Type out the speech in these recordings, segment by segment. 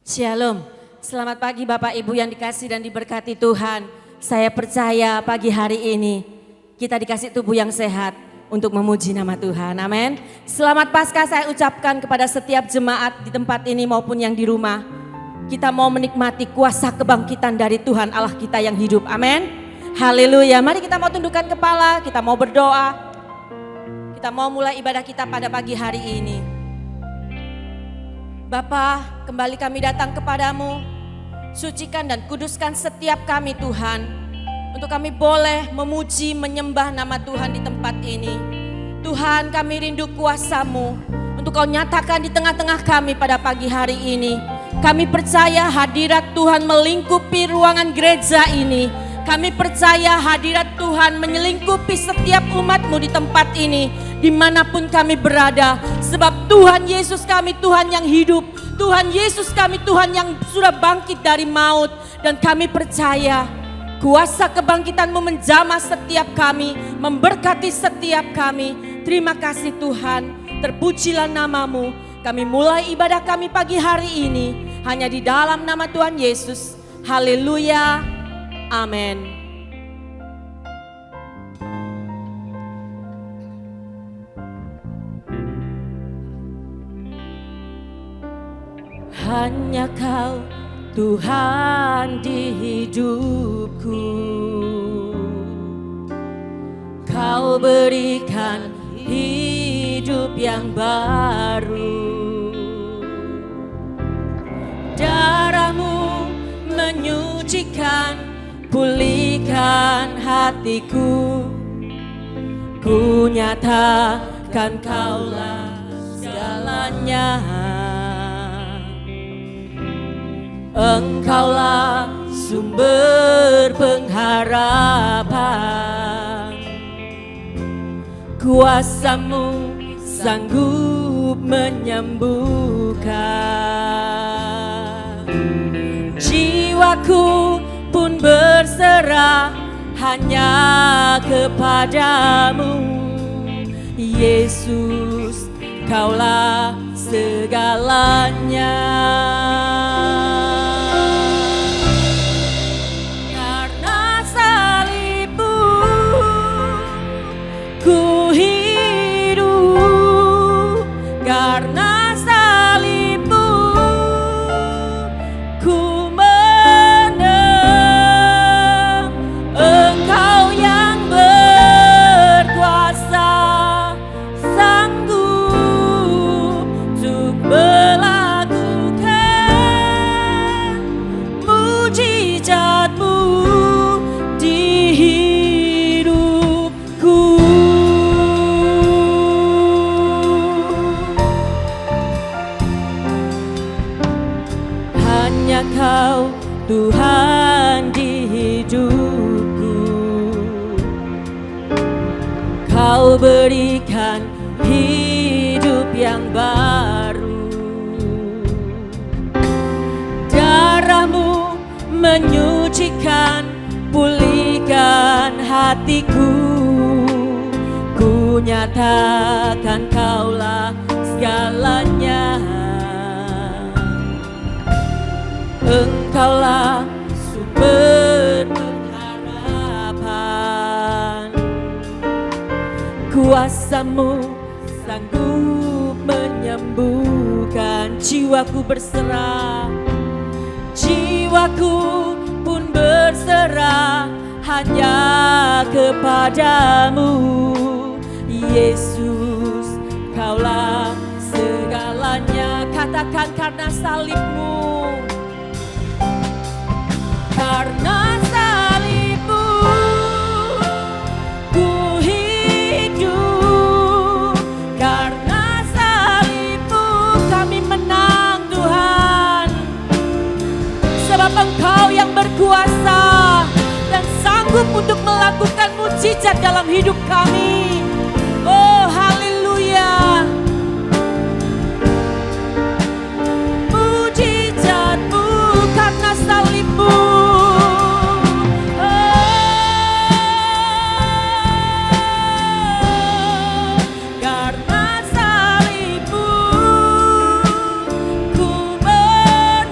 Shalom, selamat pagi Bapak Ibu yang dikasih dan diberkati Tuhan. Saya percaya pagi hari ini kita dikasih tubuh yang sehat untuk memuji nama Tuhan, amin. Selamat Paskah saya ucapkan kepada setiap jemaat di tempat ini maupun yang di rumah. Kita mau menikmati kuasa kebangkitan dari Tuhan Allah kita yang hidup, amin. Haleluya, mari kita mau tundukkan kepala, kita mau berdoa. Kita mau mulai ibadah kita pada pagi hari ini. Bapa, kembali kami datang kepadamu, sucikan dan kuduskan setiap kami Tuhan, untuk kami boleh memuji menyembah nama Tuhan di tempat ini. Tuhan, kami rindu kuasa-Mu, untuk Kau nyatakan di tengah-tengah kami pada pagi hari ini. Kami percaya hadirat Tuhan melingkupi ruangan gereja ini. Kami percaya hadirat Tuhan menyelingkupi setiap umat-Mu di tempat ini, dimanapun kami berada. Sebab Tuhan Yesus kami Tuhan yang hidup. Tuhan Yesus kami Tuhan yang sudah bangkit dari maut. Dan kami percaya kuasa kebangkitan-Mu menjamah setiap kami, memberkati setiap kami. Terima kasih Tuhan, terpujilah nama-Mu. Kami mulai ibadah kami pagi hari ini hanya di dalam nama Tuhan Yesus. Haleluya. Amin. Hanya Kau Tuhan di hidupku. Kau berikan hidup yang baru. Darah-Mu menyucikan, pulihkan hatiku. Ku nyatakan Kaulah segalanya. Engkaulah sumber pengharapan. Kuasa-Mu sanggup menyembuhkan. Jiwaku pun berserah hanya kepadamu. Yesus, Kaulah segalanya. Karena salib-Mu ku hidup. Karena salib-Mu ku menang. Engkau yang berkuasa, sanggup untuk melakukan mujizat-Mu di hidupku. Hanya Kau Tuhan di hidupku. Kau berikan hidup yang baru. Darah-Mu menyucikan, pulihkan hatiku. Ku nyatakan Kaulah segalanya. Engkaulah sumber pengharapan. Kuasa-Mu sanggup menyembuhkan. Jiwaku berserah, jiwaku pun berserah hanya kepadamu. Yesus, Kaulah segalanya. Katakan karena salib-Mu. Karena salib-Mu ku hidup. Karena salib-Mu kami menang Tuhan. Sebab Engkau yang berkuasa dan sanggup untuk melakukan mujizat dalam hidup kami. Oh haleluya. Mujizat-Mu karena salib-Mu. Karena salib-Mu ku menang.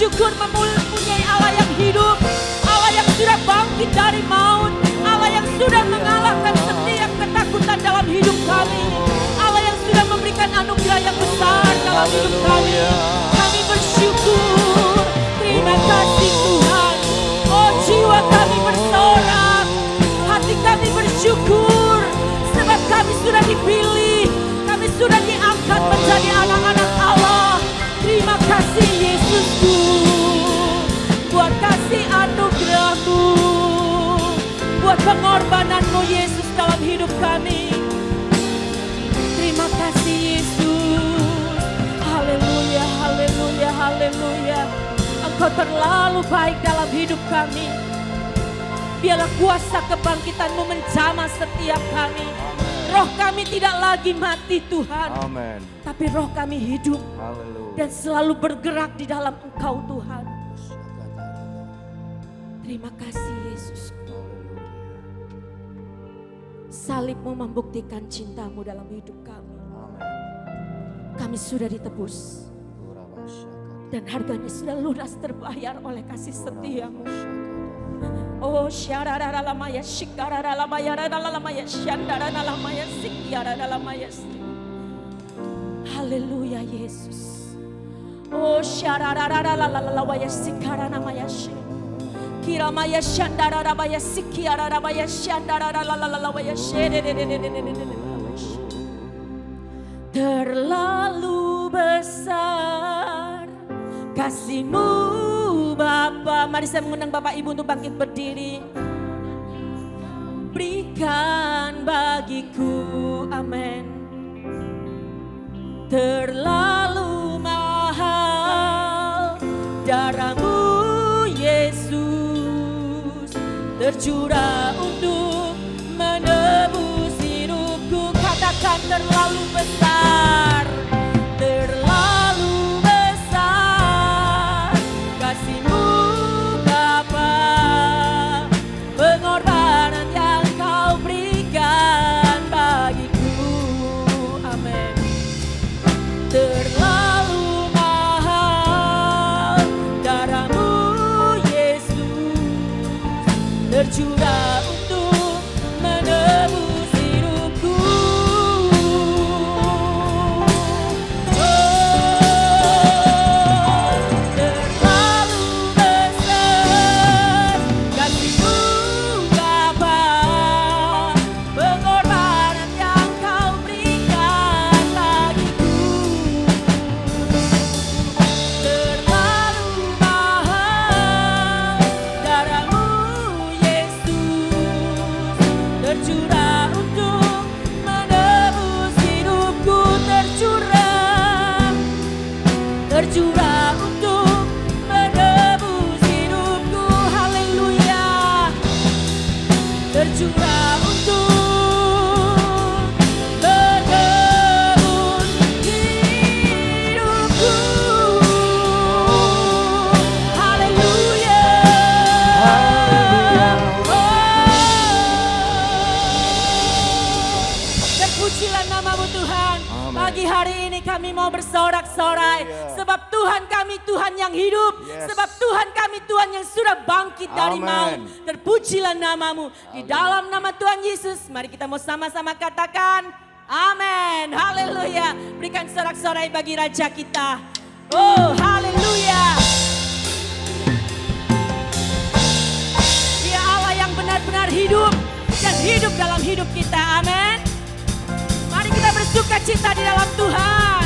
bersyukur mempunyai Allah yang hidup, Allah yang sudah bangkit dari maut, Allah yang sudah mengalahkan setiap ketakutan dalam hidup kami, Allah yang sudah memberikan anugerah yang besar dalam hidup kami. Kami bersyukur, terima kasih Tuhan. Oh, jiwa kami bersorak, hati kami bersyukur, sebab kami sudah dipilih, kami sudah diangkat menjadi anak-anak Allah. Terima kasih Yesusku, buat kasih anugerah-Mu, buat pengorbanan-Mu Yesus dalam hidup kami. Terima kasih Yesus. Haleluya, haleluya, haleluya. Engkau terlalu baik dalam hidup kami. Biarlah kuasa kebangkitan-Mu menjamah setiap kami. Roh kami tidak lagi mati Tuhan. Amen. Tapi roh kami hidup. Haleluya. Dan selalu bergerak di dalam Engkau Tuhan. Terima kasih Yesus. Salib-Mu membuktikan cinta-Mu dalam hidup kami. Kami sudah ditebus. Dan harganya sudah lunas terbayar oleh kasih setia-Mu. Oh, syararalamaya shikaralamaya radalamaya syandaranamaya sikyaralamaya. Haleluya Yesus. Oh, syararalamaya sikaranamaya kiramaya syandaranamaya sikyaralamaya syandaranamaya. Terlalu besar kasih-Mu Bapa. Mari saya mengundang Bapak Ibu untuk bangkit berdiri. Berikan bagiku, amin. Terlalu mahal darah-Mu Yesus, tercurah untuk menebus hidupku. Katakan terlalu besar, terlalu besar kasih-Mu Bapa, pengorbanan yang Kau berikan bagiku, amin. Terlalu mahal darah-Mu Yesus, tercurah untuk menebus hidupku. Tercurah untuk menebus hidupku, haleluya. Tercurah untuk menebus hidupku, haleluya. Terpujilah nama-Mu Tuhan. Pagi hari ini kami mau bersorak-sorai, sebab Tuhan kami Tuhan yang hidup, sebab Tuhan kami Tuhan yang sudah bangkit dari maut. Terpujilah nama-Mu. Di dalam nama Tuhan Yesus, mari kita mau sama-sama katakan amin, haleluya. Berikan sorak-sorai bagi Raja kita. Oh, haleluya. Dia Allah yang benar-benar hidup dan hidup dalam hidup kita, amin. Mari kita bersuka cita di dalam Tuhan.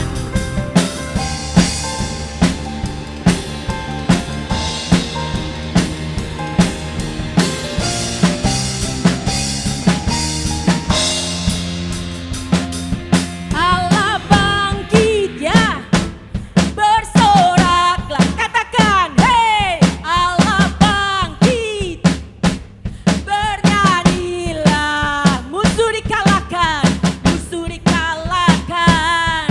Allah bangkit ya, bersoraklah, katakan hey. Allah bangkit, bernyanyilah, musuh dikalahkan, musuh dikalahkan.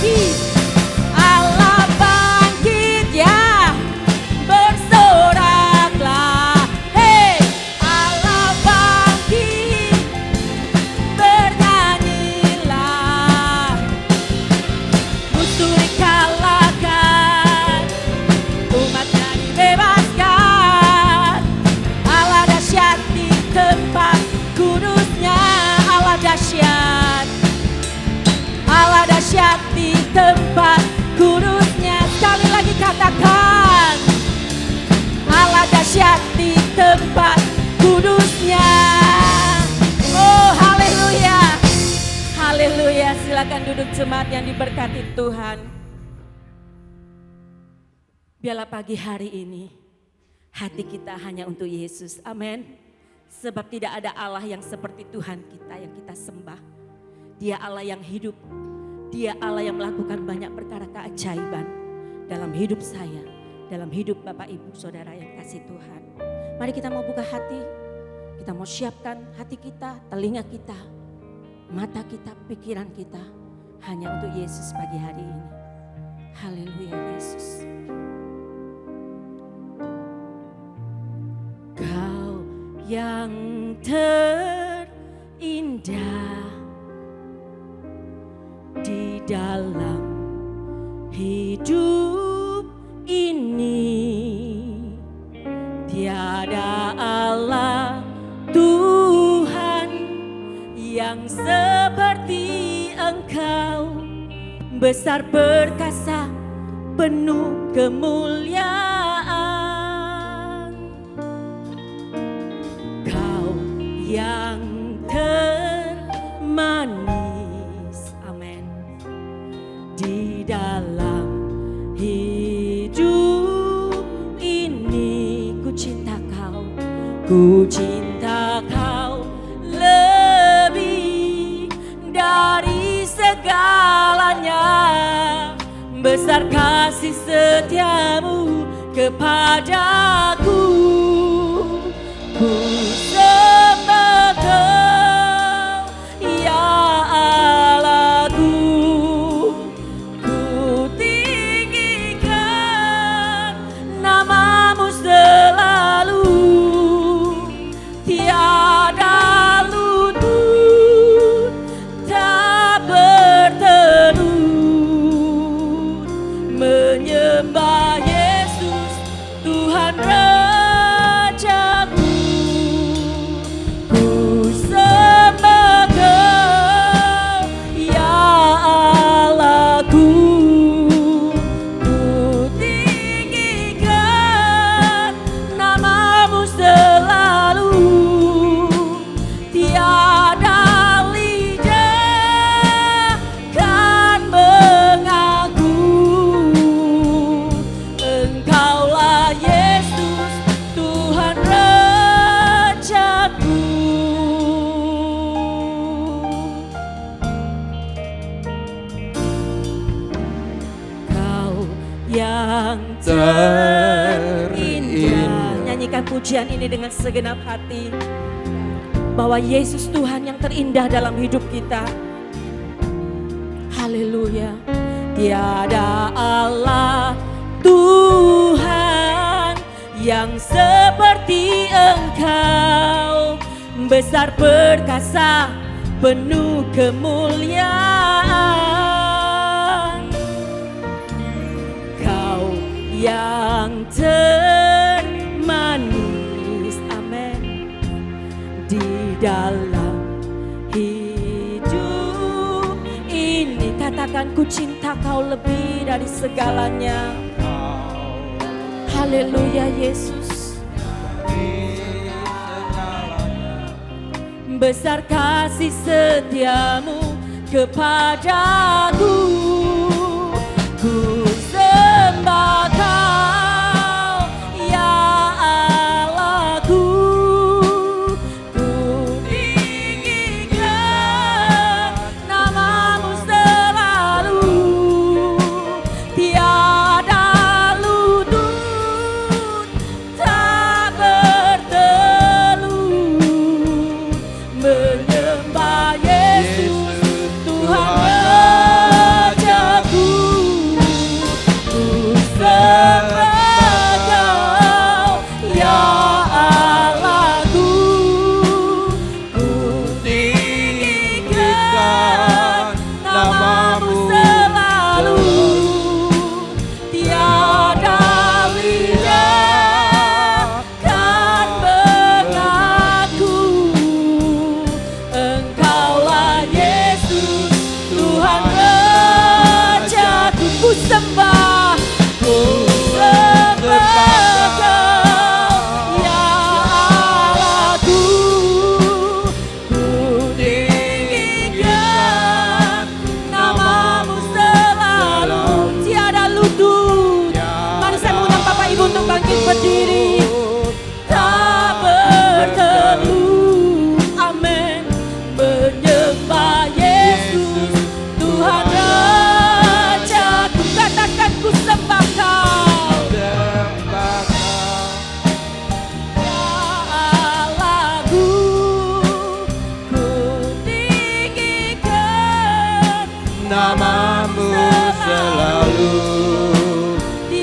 bangkit, Allah bangkit ya, bersoraklah. Hei, Allah bangkit, bernyanyilah. Musuh dikalahkan, umatnya dibebaskan. Allah dahsyat di tempat kudusnya, Allah dahsyat. Allah dahsyat di tempat kudusnya. Sekali lagi katakan, Allah dahsyat di tempat kudusnya. Oh haleluya, haleluya. Silakan duduk jemaat yang diberkati Tuhan. Biarlah pagi hari ini hati kita hanya untuk Yesus, amin. Sebab tidak ada Allah yang seperti Tuhan kita yang kita sembah. Dia Allah yang hidup, Dia Allah yang melakukan banyak perkara keajaiban dalam hidup saya, dalam hidup Bapak Ibu Saudara yang kasih Tuhan. Mari kita mau buka hati, kita mau siapkan hati kita, telinga kita, mata kita, pikiran kita hanya untuk Yesus pagi hari ini. Haleluya Yesus. Kau yang terindah di dalam hidup ini, tiada Allah Tuhan yang seperti Engkau, besar perkasa penuh kemuliaan. Kau yang termanis, amin, di dalam hidup ini. Ku cinta Kau, ku cinta Kau lebih dari segalanya. Besar kasih setiamu kepadaku. Ku sembah Kau, ya Allahku. Ku tinggikan namamu selalu. Tiada lutut tak bertelut menyembah Yesus Tuhan Rajaku. Ku sembah Kau, ya Allahku. Ku tinggikan namamu selalu. Tiada lidah kan mengaku Engkaulah Yesus Tuhan Rajaku. Kau yang terindah. Nyanyikan pujian ini dengan segenap hati, bahwa Yesus Tuhan yang terindah dalam hidup kita. Haleluya. Tiada Allah Tuhan yang seperti Engkau, besar perkasa penuh kemuliaan. Kau yang termanis, amin, di dalam hidup ini. Katakan, ku cinta Kau lebih dari segalanya. Haleluya Yesus. Besar kasih setiamu kepadaku. Ku sembah Kau, ya Allahku. Ku tinggikan namamu selalu. Tiada lutut tak bertelut menyembah Yesus Tuhan Rajaku.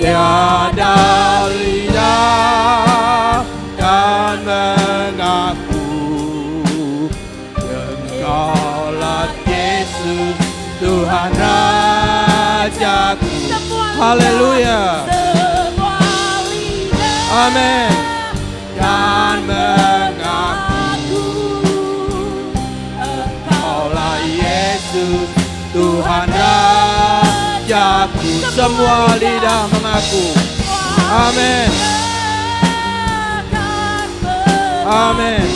tiada lidah kan mengaku Engkaulah Yesus Tuhan Rajaku. Haleluya. Amin. Dan mengaku Engkaulah Yesus Tuhan Rajaku. Semua lidah mengaku. Amin. Amin.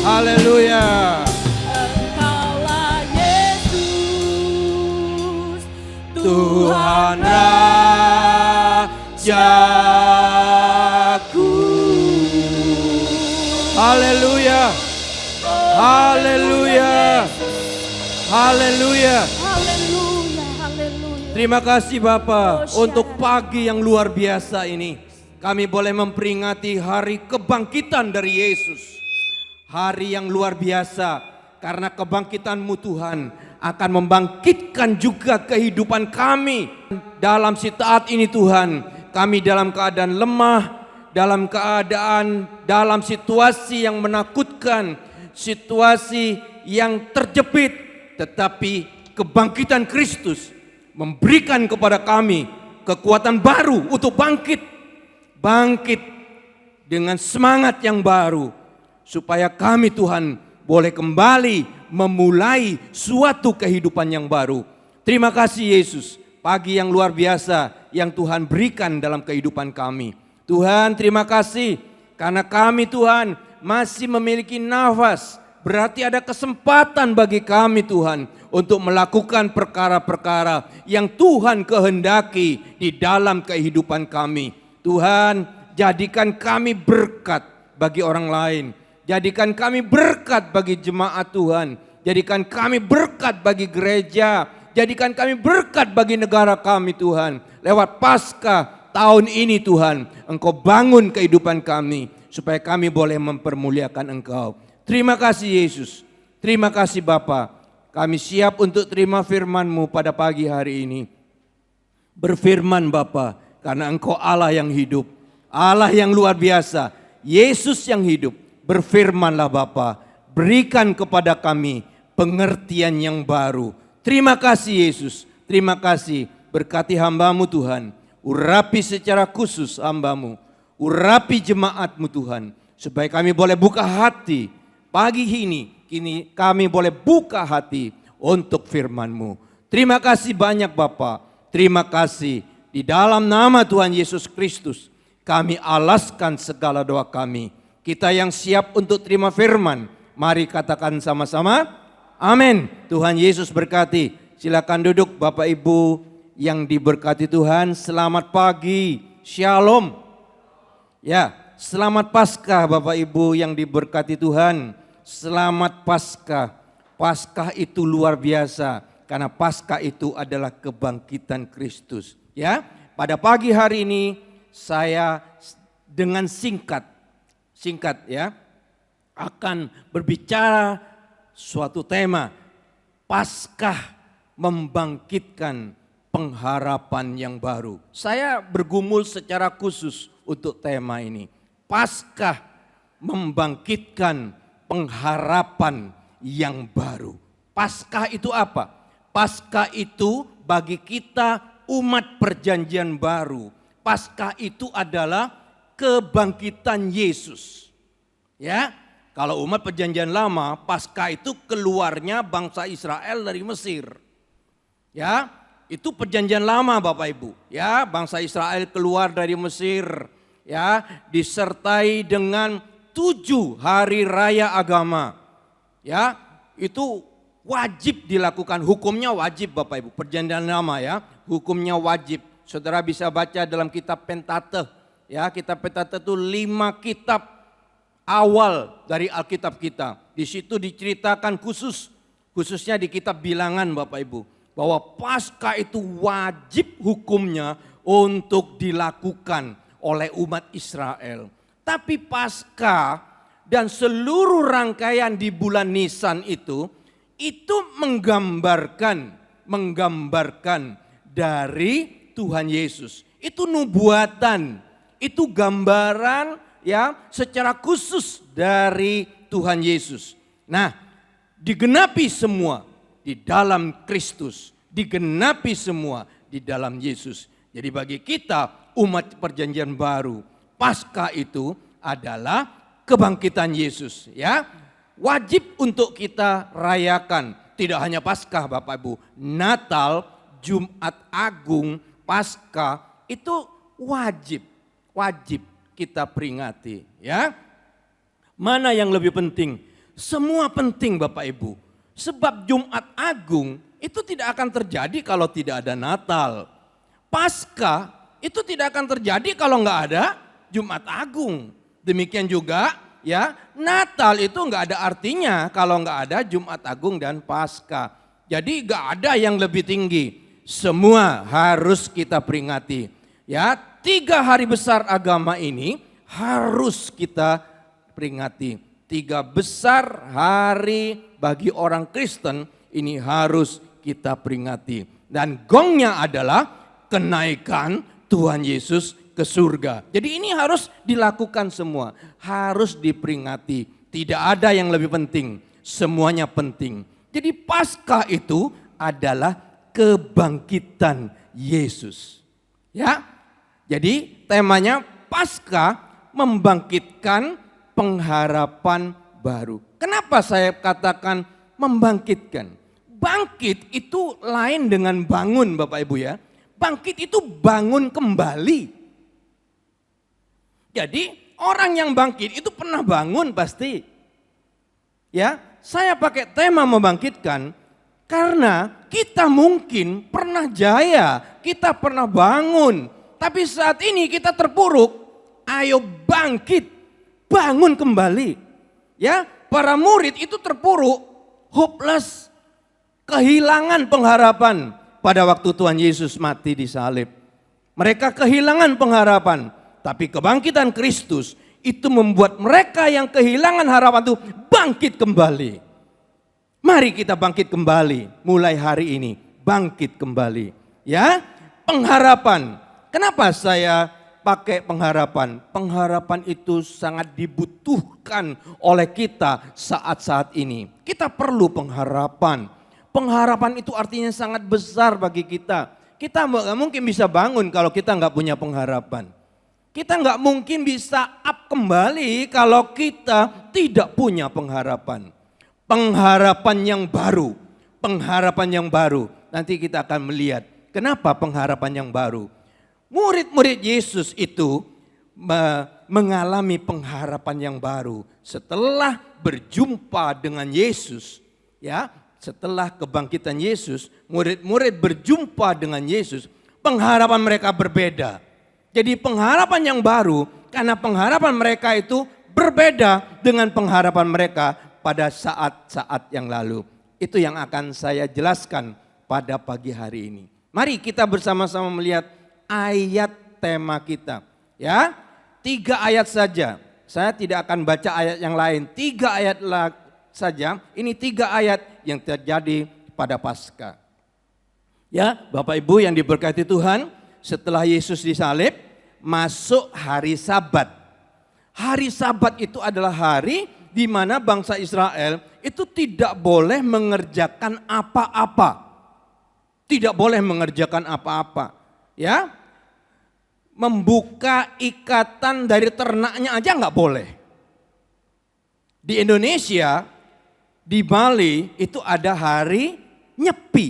Haleluya. Engkaulah Yesus Tuhan Rajaku. Haleluya. Haleluya. Haleluya. Haleluya. Haleluya. Terima kasih Bapak Oh, untuk pagi yang luar biasa ini. Kami boleh memperingati hari kebangkitan dari Yesus. Hari yang luar biasa karena kebangkitan-Mu Tuhan akan membangkitkan juga kehidupan kami. Dalam saat ini Tuhan, kami dalam keadaan lemah, dalam situasi yang menakutkan, situasi yang terjepit, tetapi kebangkitan Kristus memberikan kepada kami kekuatan baru untuk bangkit dengan semangat yang baru, supaya kami Tuhan boleh kembali memulai suatu kehidupan yang baru. Terima kasih Yesus, pagi yang luar biasa yang Tuhan berikan dalam kehidupan kami. Tuhan terima kasih karena kami Tuhan masih memiliki nafas. Berarti ada kesempatan bagi kami Tuhan untuk melakukan perkara-perkara yang Tuhan kehendaki di dalam kehidupan kami. Tuhan, jadikan kami berkat bagi orang lain. Jadikan kami berkat bagi jemaat Tuhan. Jadikan kami berkat bagi gereja. Jadikan kami berkat bagi negara kami Tuhan. Lewat Paskah tahun ini Tuhan, Engkau bangun kehidupan kami supaya kami boleh mempermuliakan Engkau. Terima kasih Yesus. Terima kasih Bapa. Kami siap untuk terima firman-Mu pada pagi hari ini. Berfirman Bapa, karena Engkau Allah yang hidup, Allah yang luar biasa, Yesus yang hidup. Berfirmanlah Bapa, berikan kepada kami pengertian yang baru. Terima kasih Yesus, terima kasih. Berkati hamba-Mu Tuhan, urapi secara khusus hamba-Mu, urapi jemaat-Mu Tuhan, supaya kami boleh buka hati. Pagi ini, kini kami boleh buka hati untuk firman-Mu. Terima kasih banyak Bapa, terima kasih. Di dalam nama Tuhan Yesus Kristus, kami alaskan segala doa kami. Kita yang siap untuk terima firman, mari katakan sama-sama, amin. Tuhan Yesus berkati. Silakan duduk Bapak Ibu yang diberkati Tuhan. Selamat pagi, shalom. Ya, selamat Paskah Bapak Ibu yang diberkati Tuhan. Selamat Paskah. Paskah itu luar biasa karena Paskah itu adalah kebangkitan Kristus. Ya, pada pagi hari ini saya dengan singkat ya akan berbicara suatu tema, Paskah membangkitkan pengharapan yang baru. Saya bergumul secara khusus untuk tema ini. Paskah membangkitkan pengharapan yang baru. Paskah itu apa? Paskah itu bagi kita umat perjanjian baru. Paskah itu adalah kebangkitan Yesus. Ya, kalau umat perjanjian lama, Paskah itu keluarnya bangsa Israel dari Mesir. Ya, itu perjanjian lama Bapak Ibu. Ya, bangsa Israel keluar dari Mesir. Ya, disertai dengan 7 hari raya agama. Ya, itu wajib dilakukan, hukumnya wajib Bapak Ibu. Perjanjian lama ya, hukumnya wajib. Saudara bisa baca dalam kitab Pentateuch. Ya, kitab Pentateuch itu 5 kitab awal dari Alkitab kita. Di situ diceritakan khususnya di kitab Bilangan Bapak Ibu, bahwa Paskah itu wajib hukumnya untuk dilakukan oleh umat Israel. Tapi Paskah dan seluruh rangkaian di bulan Nisan itu menggambarkan dari Tuhan Yesus. Itu nubuatan, itu gambaran ya secara khusus dari Tuhan Yesus. Nah, digenapi semua di dalam Kristus, digenapi semua di dalam Yesus. Jadi bagi kita umat perjanjian baru, Paskah itu adalah kebangkitan Yesus, ya. Wajib untuk kita rayakan. Tidak hanya Paskah Bapak Ibu, Natal, Jumat Agung, Paskah itu wajib kita peringati, ya. Mana yang lebih penting? Semua penting Bapak Ibu. Sebab Jumat Agung itu tidak akan terjadi kalau tidak ada Natal. Paskah itu tidak akan terjadi kalau nggak ada Jumat Agung. Demikian juga ya, Natal itu nggak ada artinya kalau nggak ada Jumat Agung dan Paskah. Jadi nggak ada yang lebih tinggi. Semua harus kita peringati. Ya, 3 hari besar agama ini harus kita peringati. 3 besar hari bagi orang Kristen ini harus kita peringati. Dan gongnya adalah kenaikan Tuhan Yesus ke surga. Jadi ini harus dilakukan semua, harus diperingati. Tidak ada yang lebih penting, semuanya penting. Jadi Paskah itu adalah kebangkitan Yesus. Ya. Jadi temanya Paskah membangkitkan pengharapan baru. Kenapa saya katakan membangkitkan? Bangkit itu lain dengan bangun Bapak Ibu ya. Bangkit itu bangun kembali. Jadi orang yang bangkit itu pernah bangun pasti. Ya, saya pakai tema membangkitkan karena kita mungkin pernah jaya, kita pernah bangun, tapi saat ini kita terpuruk. Ayo bangkit, bangun kembali. Ya, para murid itu terpuruk, hopeless, kehilangan pengharapan pada waktu Tuhan Yesus mati di salib. Mereka kehilangan pengharapan, tapi kebangkitan Kristus itu membuat mereka yang kehilangan harapan itu bangkit kembali. Mari kita bangkit kembali, mulai hari ini bangkit kembali. Ya, pengharapan. Kenapa saya pakai pengharapan? Pengharapan itu sangat dibutuhkan oleh kita saat-saat ini. Kita perlu pengharapan. Pengharapan itu artinya sangat besar bagi kita. Kita nggak mungkin bisa bangun kalau kita nggak punya pengharapan. Kita nggak mungkin bisa up kembali kalau kita tidak punya pengharapan. Pengharapan yang baru, pengharapan yang baru. Nanti kita akan melihat kenapa pengharapan yang baru. Murid-murid Yesus itu mengalami pengharapan yang baru setelah berjumpa dengan Yesus, ya. Setelah kebangkitan Yesus, murid-murid berjumpa dengan Yesus, pengharapan mereka berbeda. Jadi pengharapan yang baru karena pengharapan mereka itu berbeda dengan pengharapan mereka pada saat-saat yang lalu. Itu yang akan saya jelaskan pada pagi hari ini. Mari kita bersama-sama melihat ayat tema kita. Ya, 3 ayat saja. Saya tidak akan baca ayat yang lain. 3 ayat saja. Ini 3 ayat yang terjadi pada Paskah. Ya, Bapak Ibu yang diberkati Tuhan, setelah Yesus disalib, masuk hari Sabat. Hari Sabat itu adalah hari di mana bangsa Israel itu tidak boleh mengerjakan apa-apa. Tidak boleh mengerjakan apa-apa. Ya, membuka ikatan dari ternaknya aja nggak boleh. Di Indonesia, di Bali itu ada hari Nyepi,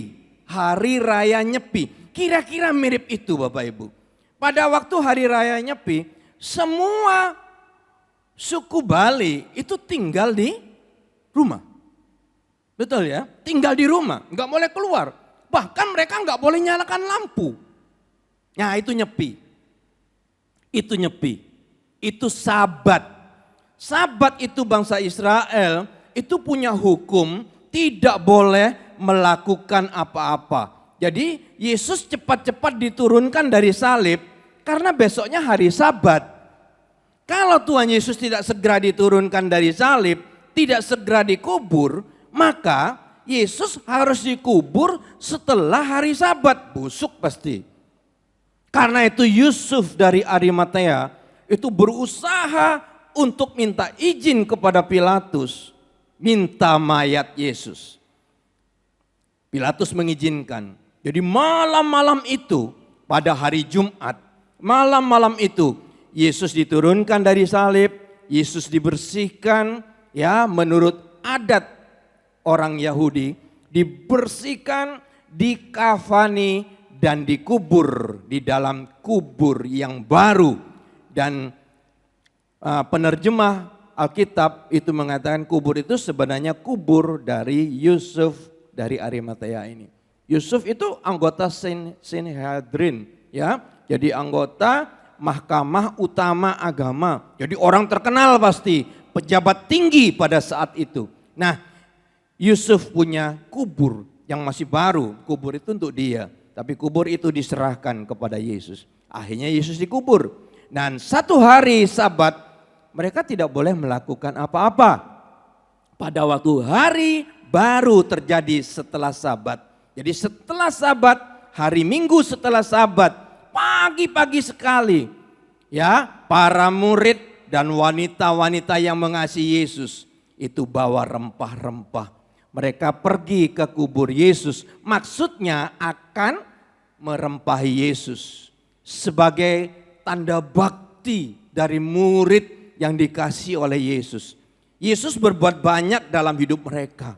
hari raya Nyepi. Kira-kira mirip itu Bapak Ibu. Pada waktu hari raya Nyepi, semua suku Bali itu tinggal di rumah. Betul ya, tinggal di rumah, nggak boleh keluar. Bahkan mereka nggak boleh nyalakan lampu. Nah itu Nyepi. Itu Nyepi. Itu Sabat. Sabat itu bangsa Israel itu punya hukum tidak boleh melakukan apa-apa. Jadi Yesus cepat-cepat diturunkan dari salib karena besoknya hari Sabat. Kalau Tuhan Yesus tidak segera diturunkan dari salib, tidak segera dikubur, maka Yesus harus dikubur setelah hari Sabat. Busuk pasti. Karena itu Yusuf dari Arimatea itu berusaha untuk minta izin kepada Pilatus, minta mayat Yesus. Pilatus mengizinkan. Jadi malam-malam itu, pada hari Jumat, malam-malam itu Yesus diturunkan dari salib, Yesus dibersihkan, ya menurut adat orang Yahudi, dibersihkan, dikafani dan dikubur di dalam kubur yang baru. Dan penerjemah Alkitab itu mengatakan kubur itu sebenarnya kubur dari Yusuf dari Arimatea ini. Yusuf itu anggota Sanhedrin, ya. Jadi anggota Mahkamah Utama Agama. Jadi orang terkenal pasti, pejabat tinggi pada saat itu. Nah, Yusuf punya kubur yang masih baru. Kubur itu untuk dia, tapi kubur itu diserahkan kepada Yesus. Akhirnya Yesus dikubur. Dan satu hari Sabat mereka tidak boleh melakukan apa-apa. Pada waktu hari baru terjadi setelah Sabat. Jadi setelah Sabat, hari Minggu setelah Sabat, pagi-pagi sekali, ya, para murid dan wanita-wanita yang mengasihi Yesus itu bawa rempah-rempah. Mereka pergi ke kubur Yesus, maksudnya akan merempahi Yesus sebagai tanda bakti dari murid yang dikasih oleh Yesus. Yesus berbuat banyak dalam hidup mereka.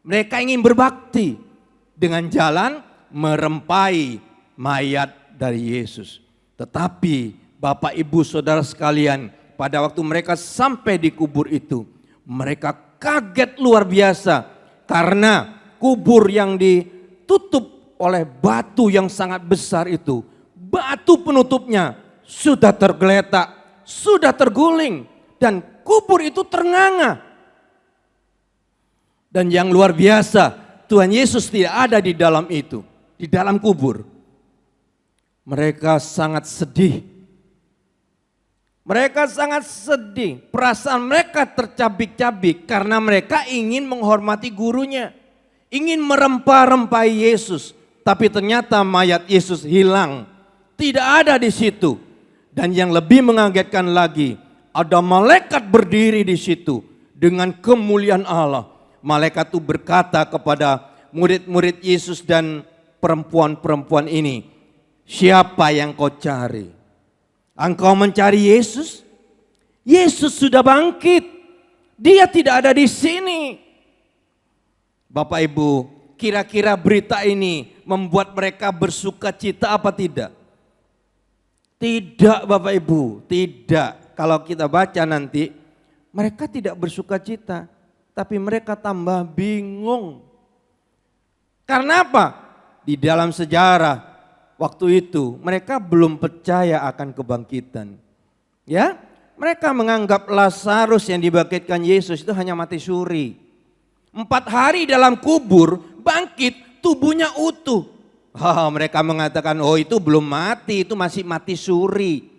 Mereka ingin berbakti dengan jalan merempahi mayat dari Yesus. Tetapi Bapak Ibu Saudara sekalian, pada waktu mereka sampai di kubur itu, mereka kaget luar biasa karena kubur yang ditutup oleh batu yang sangat besar itu, batu penutupnya sudah tergeletak, sudah terguling, dan kubur itu ternganga. Dan yang luar biasa, Tuhan Yesus tidak ada di dalam itu, di dalam kubur. Mereka sangat sedih. Mereka sangat sedih, perasaan mereka tercabik-cabik karena mereka ingin menghormati gurunya, ingin merempah-rempahi Yesus, tapi ternyata mayat Yesus hilang, tidak ada di situ. Dan yang lebih mengagetkan lagi, ada malaikat berdiri di situ dengan kemuliaan Allah. Malaikat itu berkata kepada murid-murid Yesus dan perempuan-perempuan ini, siapa yang kau cari? Engkau mencari Yesus? Yesus sudah bangkit. Dia tidak ada di sini. Bapak Ibu, kira-kira berita ini membuat mereka bersuka cita apa tidak? Tidak Bapak Ibu, tidak. Kalau kita baca nanti, mereka tidak bersuka cita, tapi mereka tambah bingung. Karena apa? Di dalam sejarah waktu itu mereka belum percaya akan kebangkitan. Ya, mereka menganggap Lazarus yang dibangkitkan Yesus itu hanya mati suri. 4 hari dalam kubur, bangkit, tubuhnya utuh. Mereka mengatakan, oh itu belum mati, itu masih mati suri.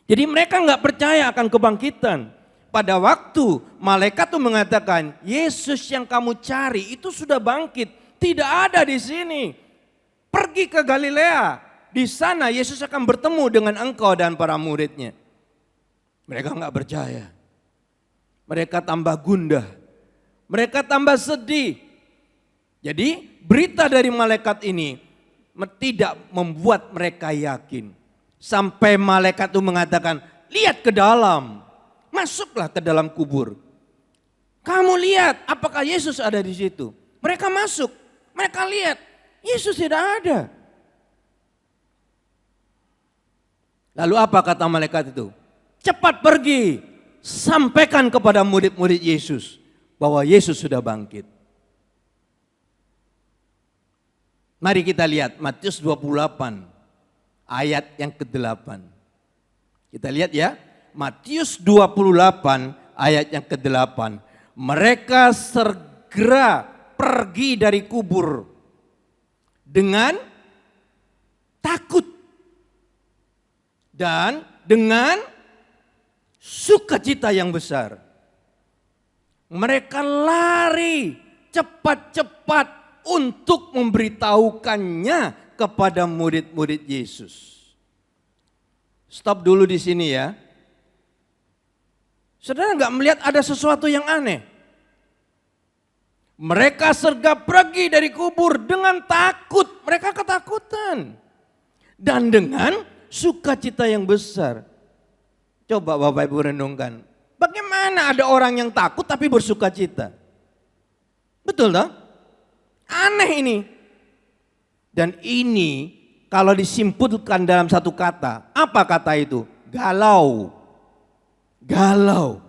Jadi mereka nggak percaya akan kebangkitan. Pada waktu malaikat itu mengatakan, Yesus yang kamu cari itu sudah bangkit, tidak ada di sini. Pergi ke Galilea, di sana Yesus akan bertemu dengan engkau dan para muridnya. Mereka nggak percaya. Mereka tambah gundah, mereka tambah sedih. Jadi berita dari malaikat ini tidak membuat mereka yakin. Sampai malaikat itu mengatakan, lihat ke dalam, masuklah ke dalam kubur. Kamu lihat apakah Yesus ada di situ. Mereka masuk, mereka lihat Yesus tidak ada. Lalu apa kata malaikat itu? Cepat pergi, sampaikan kepada murid-murid Yesus bahwa Yesus sudah bangkit. Mari kita lihat Matius 28 ayat yang ke-8. Kita lihat ya, Matius 28 ayat yang ke-8. Mereka segera pergi dari kubur dengan takut dan dengan sukacita yang besar. Mereka lari cepat-cepat untuk memberitahukannya kepada murid-murid Yesus. Stop dulu di sini ya. Saudara nggak melihat ada sesuatu yang aneh? Mereka sergap pergi dari kubur dengan takut. Mereka ketakutan. Dan dengan sukacita yang besar. Coba Bapak Ibu renungkan. Bagaimana ada orang yang takut tapi bersukacita? Betul dong? Aneh ini. Dan ini kalau disimpulkan dalam satu kata. Apa kata itu? Galau. Galau.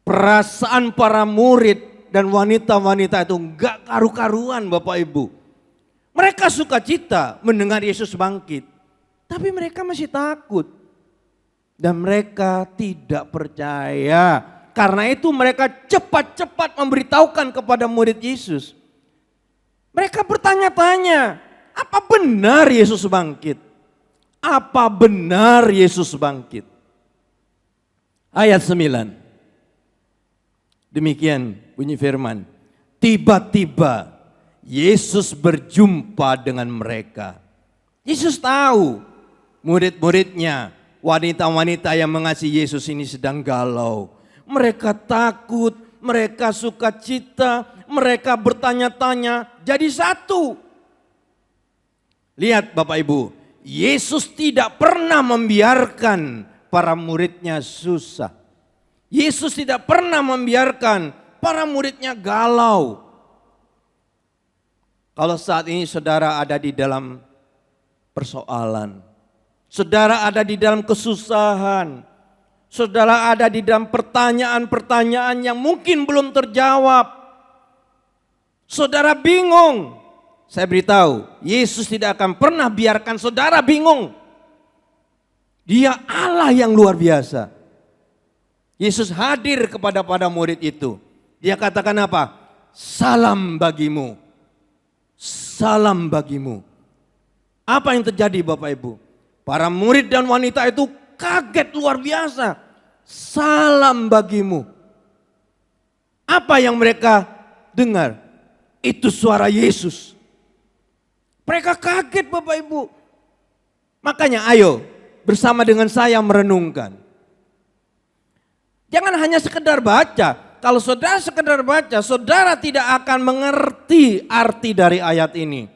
Perasaan para murid dan wanita-wanita itu enggak karu-karuan Bapak Ibu. Mereka sukacita mendengar Yesus bangkit. Tapi mereka masih takut. Dan mereka tidak percaya. Karena itu mereka cepat-cepat memberitahukan kepada murid Yesus. Mereka bertanya-tanya, apa benar Yesus bangkit? Apa benar Yesus bangkit? Ayat 9. Demikian bunyi firman. Tiba-tiba Yesus berjumpa dengan mereka. Yesus tahu murid-muridnya, wanita-wanita yang mengasihi Yesus ini sedang galau. Mereka takut, mereka sukacita, mereka bertanya-tanya jadi satu. Lihat Bapak Ibu, Yesus tidak pernah membiarkan para muridnya susah. Yesus tidak pernah membiarkan para muridnya galau. Kalau saat ini saudara ada di dalam persoalan, saudara ada di dalam kesusahan, saudara ada di dalam pertanyaan-pertanyaan yang mungkin belum terjawab, saudara bingung, saya beritahu, Yesus tidak akan pernah biarkan saudara bingung. Dia Allah yang luar biasa. Yesus hadir kepada murid itu. Dia katakan apa? Salam bagimu. Salam bagimu. Apa yang terjadi Bapak Ibu? Para murid dan wanita itu kaget luar biasa. Salam bagimu. Apa yang mereka dengar? Itu suara Yesus. Mereka kaget Bapak Ibu. Makanya ayo bersama dengan saya merenungkan. Jangan hanya sekedar baca. Kalau saudara sekedar baca, saudara tidak akan mengerti arti dari ayat ini.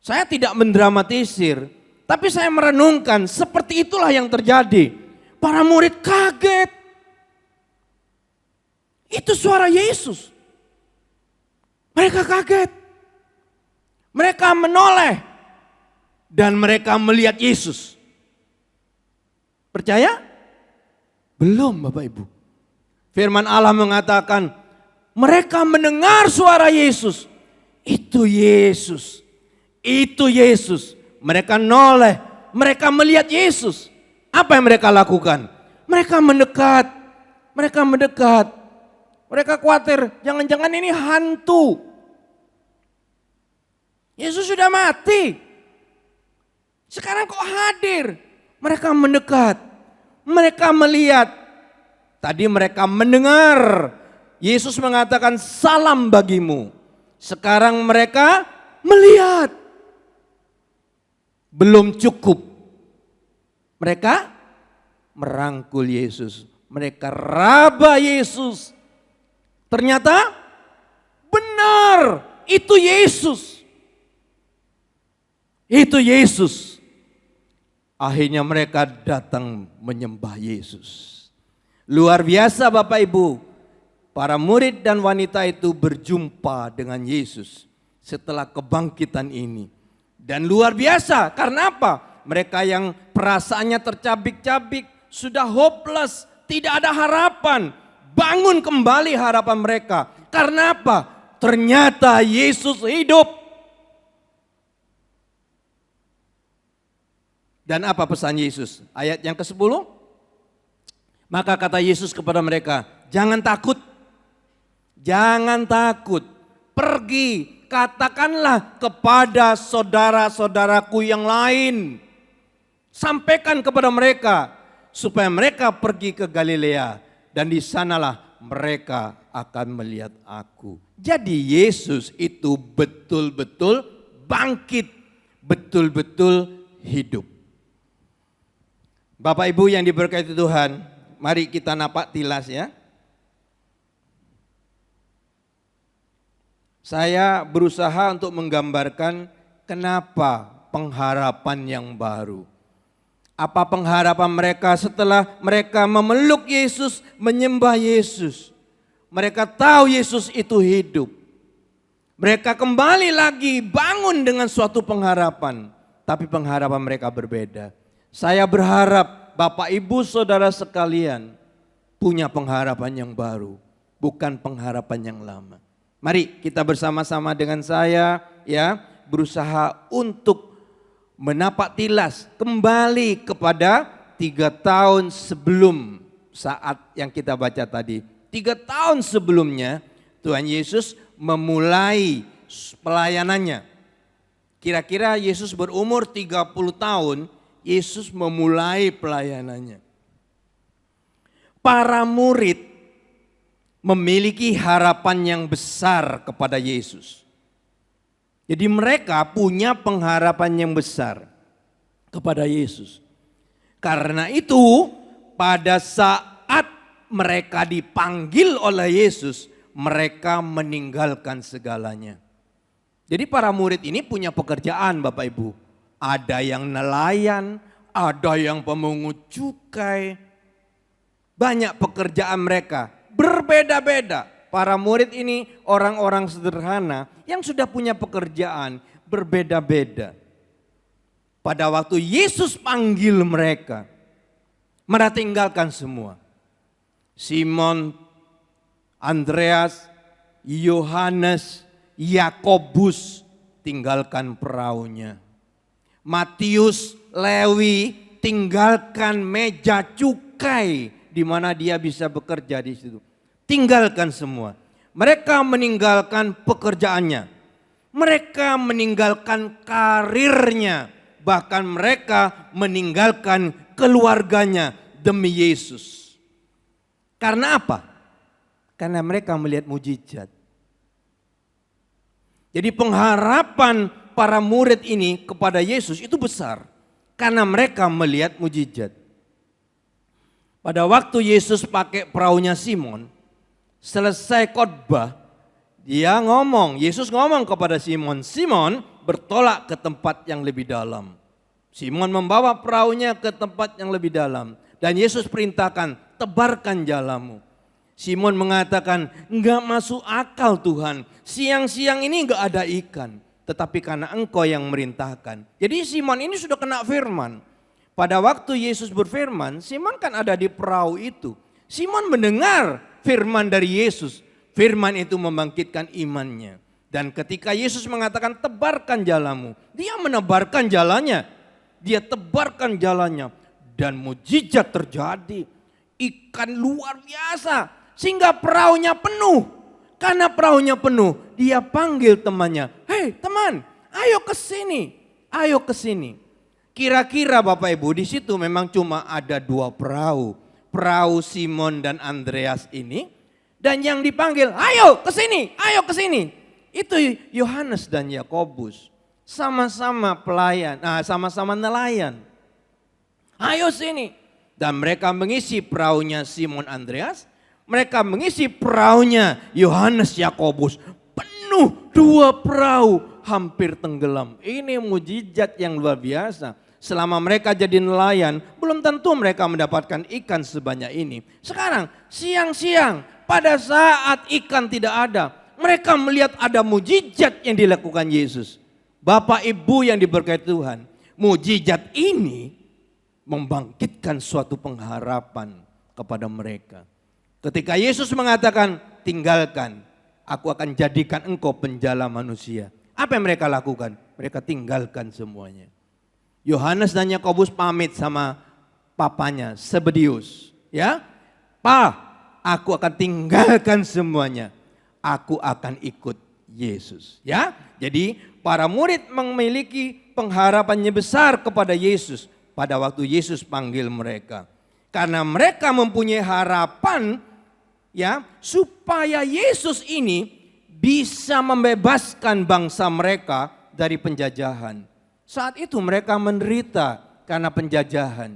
Saya tidak mendramatisir, tapi saya merenungkan seperti itulah yang terjadi. Para murid kaget. Itu suara Yesus. Mereka kaget. Mereka menoleh dan mereka melihat Yesus. Percaya? Belum Bapak Ibu. Firman Allah mengatakan mereka mendengar suara Yesus. Itu Yesus. Itu Yesus. Mereka noleh. Mereka melihat Yesus. Apa yang mereka lakukan? Mereka mendekat. Mereka mendekat. Mereka khawatir. Jangan-jangan ini hantu. Yesus sudah mati. Sekarang kok hadir? Mereka mendekat. Mereka melihat, tadi mereka mendengar Yesus mengatakan salam bagimu. Sekarang mereka melihat. Belum cukup. Mereka merangkul Yesus. Mereka raba Yesus. Ternyata benar, itu Yesus. Itu Yesus. Akhirnya mereka datang menyembah Yesus. Luar biasa Bapak Ibu. Para murid dan wanita itu berjumpa dengan Yesus setelah kebangkitan ini. Dan luar biasa, karena apa? Mereka yang perasaannya tercabik-cabik, sudah hopeless, tidak ada harapan. Bangun kembali harapan mereka. Karena apa? Ternyata Yesus hidup. Dan apa pesan Yesus? Ayat yang ke-10. Maka kata Yesus kepada mereka, jangan takut. Jangan takut. Pergi, katakanlah kepada saudara-saudaraku yang lain. Sampaikan kepada mereka supaya mereka pergi ke Galilea dan di sanalah mereka akan melihat aku. Jadi Yesus itu betul-betul bangkit betul-betul hidup. Bapak Ibu yang diberkati Tuhan, mari kita napak tilas ya. Saya berusaha untuk menggambarkan kenapa pengharapan yang baru. Apa pengharapan mereka setelah mereka memeluk Yesus, menyembah Yesus. Mereka tahu Yesus itu hidup. Mereka kembali lagi bangun dengan suatu pengharapan. Tapi pengharapan mereka berbeda. Saya berharap Bapak Ibu Saudara sekalian punya pengharapan yang baru. Bukan pengharapan yang lama. Mari kita bersama-sama dengan saya ya berusaha untuk menapak tilas kembali kepada 3 tahun sebelum saat yang kita baca tadi. 3 tahun sebelumnya Tuhan Yesus memulai pelayanannya. Kira-kira Yesus berumur 30 tahun, Yesus memulai pelayanannya. Para murid memiliki harapan yang besar kepada Yesus. Jadi mereka punya pengharapan yang besar kepada Yesus. Karena itu pada saat mereka dipanggil oleh Yesus, mereka meninggalkan segalanya. Jadi para murid ini punya pekerjaan Bapak Ibu. Ada yang nelayan, ada yang pemungut cukai. Banyak pekerjaan mereka. Berbeda-beda. Para murid ini orang-orang sederhana yang sudah punya pekerjaan berbeda-beda. Pada waktu Yesus panggil mereka tinggalkan semua. Simon, Andreas, Yohanes, Yakobus tinggalkan perahunya. Matius, Lewi tinggalkan meja cukai di mana dia bisa bekerja di situ. Tinggalkan semua. Mereka meninggalkan pekerjaannya. Mereka meninggalkan karirnya. Bahkan mereka meninggalkan keluarganya demi Yesus. Karena apa? Karena mereka melihat mujizat. Jadi pengharapan para murid ini kepada Yesus itu besar. Karena mereka melihat mujizat. Pada waktu Yesus pakai perahunya Simon, selesai khotbah, Yesus ngomong kepada Simon, Simon bertolak ke tempat yang lebih dalam. Simon membawa perahunya ke tempat yang lebih dalam. Dan Yesus perintahkan, tebarkan jalamu. Simon mengatakan, enggak masuk akal Tuhan, siang-siang ini enggak ada ikan. Tetapi karena engkau yang merintahkan. Jadi Simon ini sudah kena firman. Pada waktu Yesus berfirman, Simon kan ada di perahu itu. Simon mendengar firman dari Yesus. Firman itu membangkitkan imannya. Dan ketika Yesus mengatakan tebarkan jalamu, dia menebarkan jalannya. Dia tebarkan jalannya. Dan mujizat terjadi. Ikan luar biasa. Sehingga perahunya penuh. Karena perahunya penuh, dia panggil temannya. Hei teman, ayo ke sini. Ayo ke sini. Kira-kira Bapak Ibu di situ memang cuma ada 2 perahu. Perahu Simon dan Andreas ini. Dan yang dipanggil, ayo ke sini, ayo ke sini. Itu Yohanes dan Yakobus. Sama-sama pelayan, sama-sama nelayan. Ayo sini. Dan mereka mengisi perahunya Simon Andreas. Mereka mengisi perahunya Yohanes Yakobus. Penuh 2 perahu. Hampir tenggelam. Ini mujizat yang luar biasa. Selama mereka jadi nelayan, belum tentu mereka mendapatkan ikan sebanyak ini. Sekarang siang-siang pada saat ikan tidak ada, mereka melihat ada mujizat yang dilakukan Yesus. Bapak Ibu yang diberkati Tuhan, mujizat ini membangkitkan suatu pengharapan kepada mereka. Ketika Yesus mengatakan, tinggalkan, aku akan jadikan engkau penjala manusia. Apa yang mereka lakukan? Mereka tinggalkan semuanya. Yohanes dan Yakobus pamit sama papanya, Zebedius. Ya, Pa, aku akan tinggalkan semuanya. Aku akan ikut Yesus. Ya, jadi para murid memiliki pengharapannya besar kepada Yesus pada waktu Yesus panggil mereka. Karena mereka mempunyai harapan, ya, supaya Yesus ini bisa membebaskan bangsa mereka dari penjajahan. Saat itu mereka menderita karena penjajahan.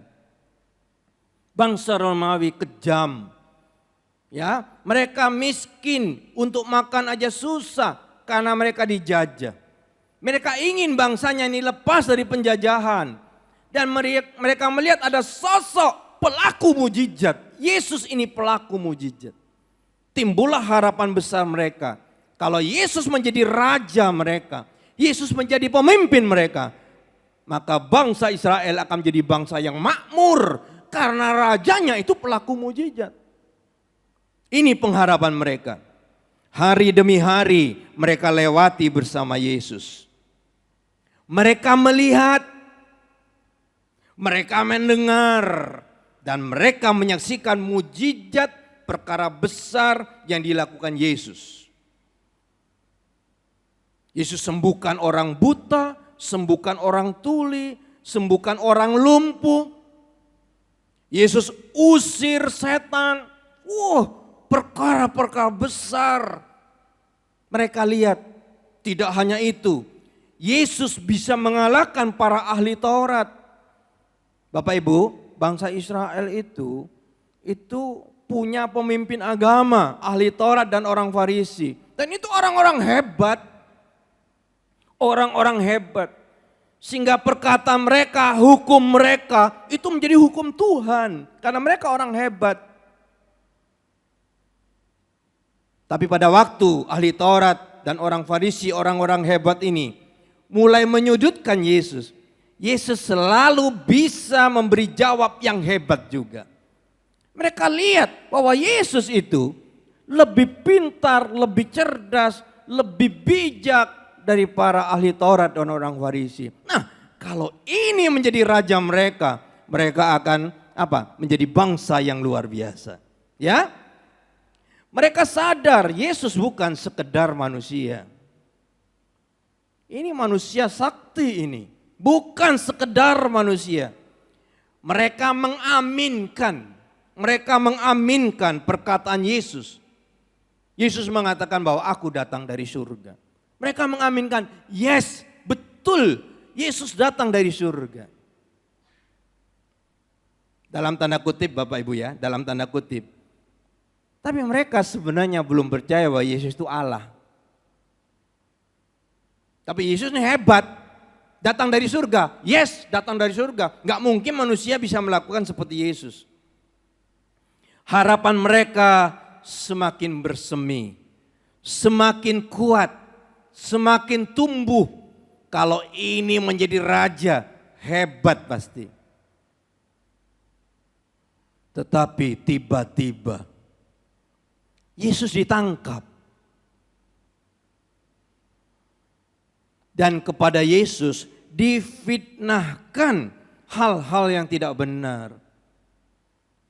Bangsa Romawi kejam. Ya, mereka miskin, untuk makan aja susah karena mereka dijajah. Mereka ingin bangsanya ini lepas dari penjajahan. Dan mereka melihat ada sosok pelaku mujizat. Yesus ini pelaku mujizat. Timbullah harapan besar mereka. Kalau Yesus menjadi raja mereka, Yesus menjadi pemimpin mereka, maka bangsa Israel akan menjadi bangsa yang makmur. Karena rajanya itu pelaku mujizat. Ini pengharapan mereka. Hari demi hari mereka lewati bersama Yesus. Mereka melihat, mereka mendengar, dan mereka menyaksikan mujizat perkara besar yang dilakukan Yesus. Yesus sembuhkan orang buta, sembuhkan orang tuli, sembuhkan orang lumpuh. Yesus usir setan. Perkara-perkara besar. Mereka lihat, tidak hanya itu. Yesus bisa mengalahkan para ahli Taurat. Bapak Ibu, bangsa Israel itu punya pemimpin agama, ahli Taurat dan orang Farisi. Dan itu orang-orang hebat. Orang-orang hebat. Sehingga perkataan mereka, hukum mereka itu menjadi hukum Tuhan. Karena mereka orang hebat. Tapi pada waktu ahli Taurat dan orang Farisi, orang-orang hebat ini mulai menyudutkan Yesus. Yesus selalu bisa memberi jawab yang hebat juga. Mereka lihat bahwa Yesus itu lebih pintar, lebih cerdas, lebih bijak dari para ahli Taurat dan orang Farisi. Nah, kalau ini menjadi raja mereka, mereka akan menjadi bangsa yang luar biasa. Ya? Mereka sadar Yesus bukan sekedar manusia. Ini manusia sakti ini. Bukan sekedar manusia. Mereka mengaminkan perkataan Yesus. Yesus mengatakan bahwa aku datang dari surga. Mereka mengaminkan, yes, betul, Yesus datang dari surga. Dalam tanda kutip Bapak Ibu ya, dalam tanda kutip. Tapi mereka sebenarnya belum percaya bahwa Yesus itu Allah. Tapi Yesus ini hebat, datang dari surga. Yes, datang dari surga. Gak mungkin manusia bisa melakukan seperti Yesus. Harapan mereka semakin bersemi, semakin kuat, semakin tumbuh. Kalau ini menjadi raja, hebat pasti. Tetapi tiba-tiba Yesus ditangkap. Dan kepada Yesus difitnahkan hal-hal yang tidak benar.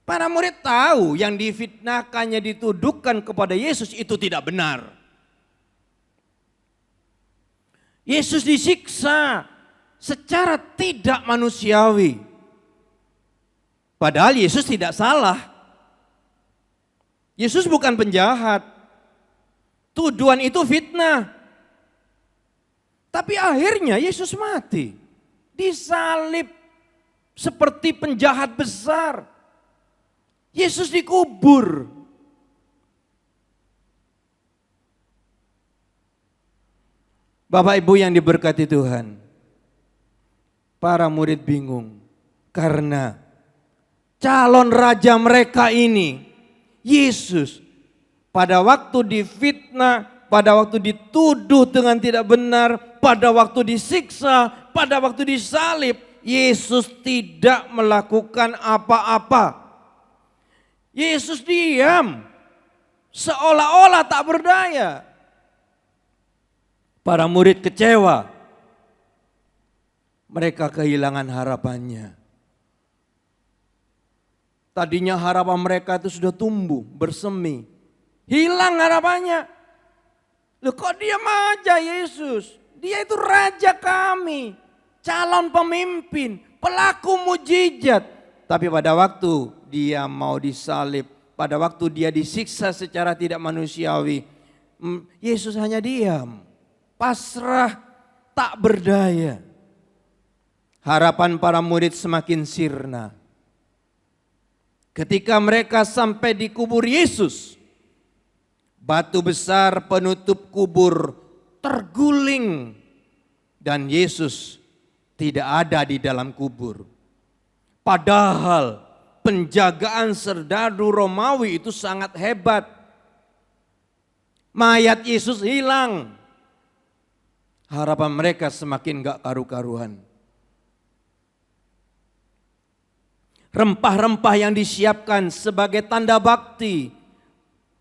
Para murid tahu yang difitnahkannya, dituduhkan kepada Yesus itu tidak benar. Yesus disiksa secara tidak manusiawi. Padahal Yesus tidak salah. Yesus bukan penjahat. Tuduhan itu fitnah. Tapi akhirnya Yesus mati. Disalib seperti penjahat besar. Yesus dikubur. Bapak Ibu yang diberkati Tuhan. Para murid bingung. Karena calon raja mereka ini, Yesus, pada waktu difitnah, pada waktu dituduh dengan tidak benar, pada waktu disiksa, pada waktu disalib, Yesus tidak melakukan apa-apa. Yesus diam, seolah-olah tak berdaya. Para murid kecewa, mereka kehilangan harapannya. Tadinya harapan mereka itu sudah tumbuh, bersemi. Hilang harapannya. Loh kok diam aja Yesus? Dia itu raja kami, calon pemimpin, pelaku mujizat. Tapi pada waktu dia mau disalib, pada waktu dia disiksa secara tidak manusiawi, Yesus hanya diam, pasrah, tak berdaya. Harapan para murid semakin sirna. Ketika mereka sampai di kubur Yesus, batu besar penutup kubur terguling dan Yesus tidak ada di dalam kubur. Padahal penjagaan serdadu Romawi itu sangat hebat. Mayat Yesus hilang. Harapan mereka semakin gak karu-karuan. Rempah-rempah yang disiapkan sebagai tanda bakti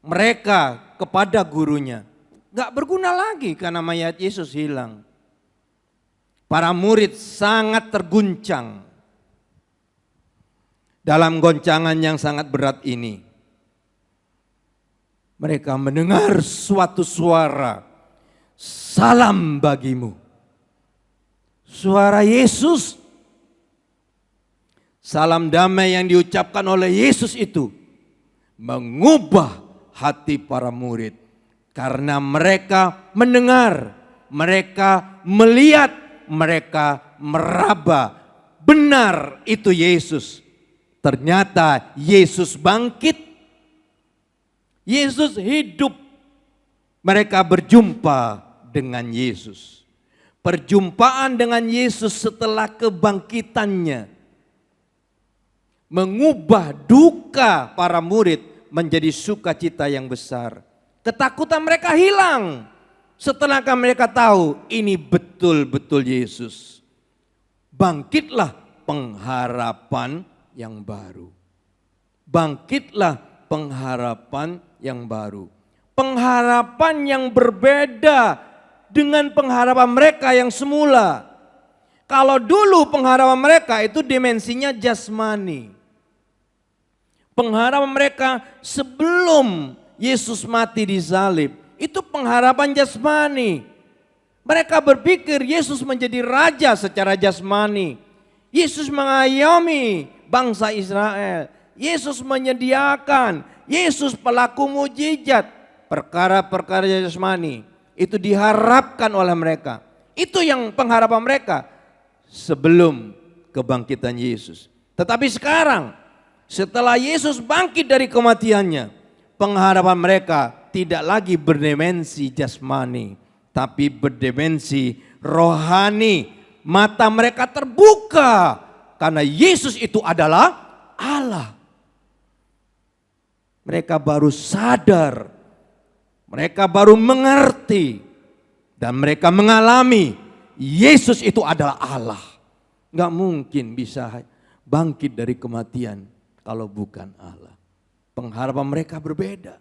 mereka kepada gurunya gak berguna lagi karena mayat Yesus hilang. Para murid sangat terguncang. Dalam goncangan yang sangat berat ini, mereka mendengar suatu suara, salam bagimu. Suara Yesus. Salam damai yang diucapkan oleh Yesus itu mengubah hati para murid. Karena mereka mendengar, mereka melihat, mereka meraba. Benar itu Yesus. Ternyata Yesus bangkit. Yesus hidup. Mereka berjumpa dengan Yesus. Perjumpaan dengan Yesus setelah kebangkitannya mengubah duka para murid menjadi sukacita yang besar. Ketakutan mereka hilang setelah mereka tahu ini betul-betul Yesus. Bangkitlah pengharapan yang baru. Bangkitlah pengharapan yang baru. Pengharapan yang berbeda dengan pengharapan mereka yang semula. Kalau dulu pengharapan mereka itu dimensinya jasmani. Pengharapan mereka sebelum Yesus mati di salib, itu pengharapan jasmani. Mereka berpikir Yesus menjadi raja secara jasmani. Yesus mengayomi bangsa Israel. Yesus menyediakan, Yesus pelaku mujizat. Perkara-perkara jasmani itu diharapkan oleh mereka. Itu yang pengharapan mereka sebelum kebangkitan Yesus. Tetapi sekarang setelah Yesus bangkit dari kematiannya, pengharapan mereka tidak lagi berdimensi jasmani, tapi berdimensi rohani. Mata mereka terbuka karena Yesus itu adalah Allah. Mereka baru sadar, mereka baru mengerti, dan mereka mengalami Yesus itu adalah Allah. Gak mungkin bisa bangkit dari kematian kalau bukan Allah. Pengharapan mereka berbeda.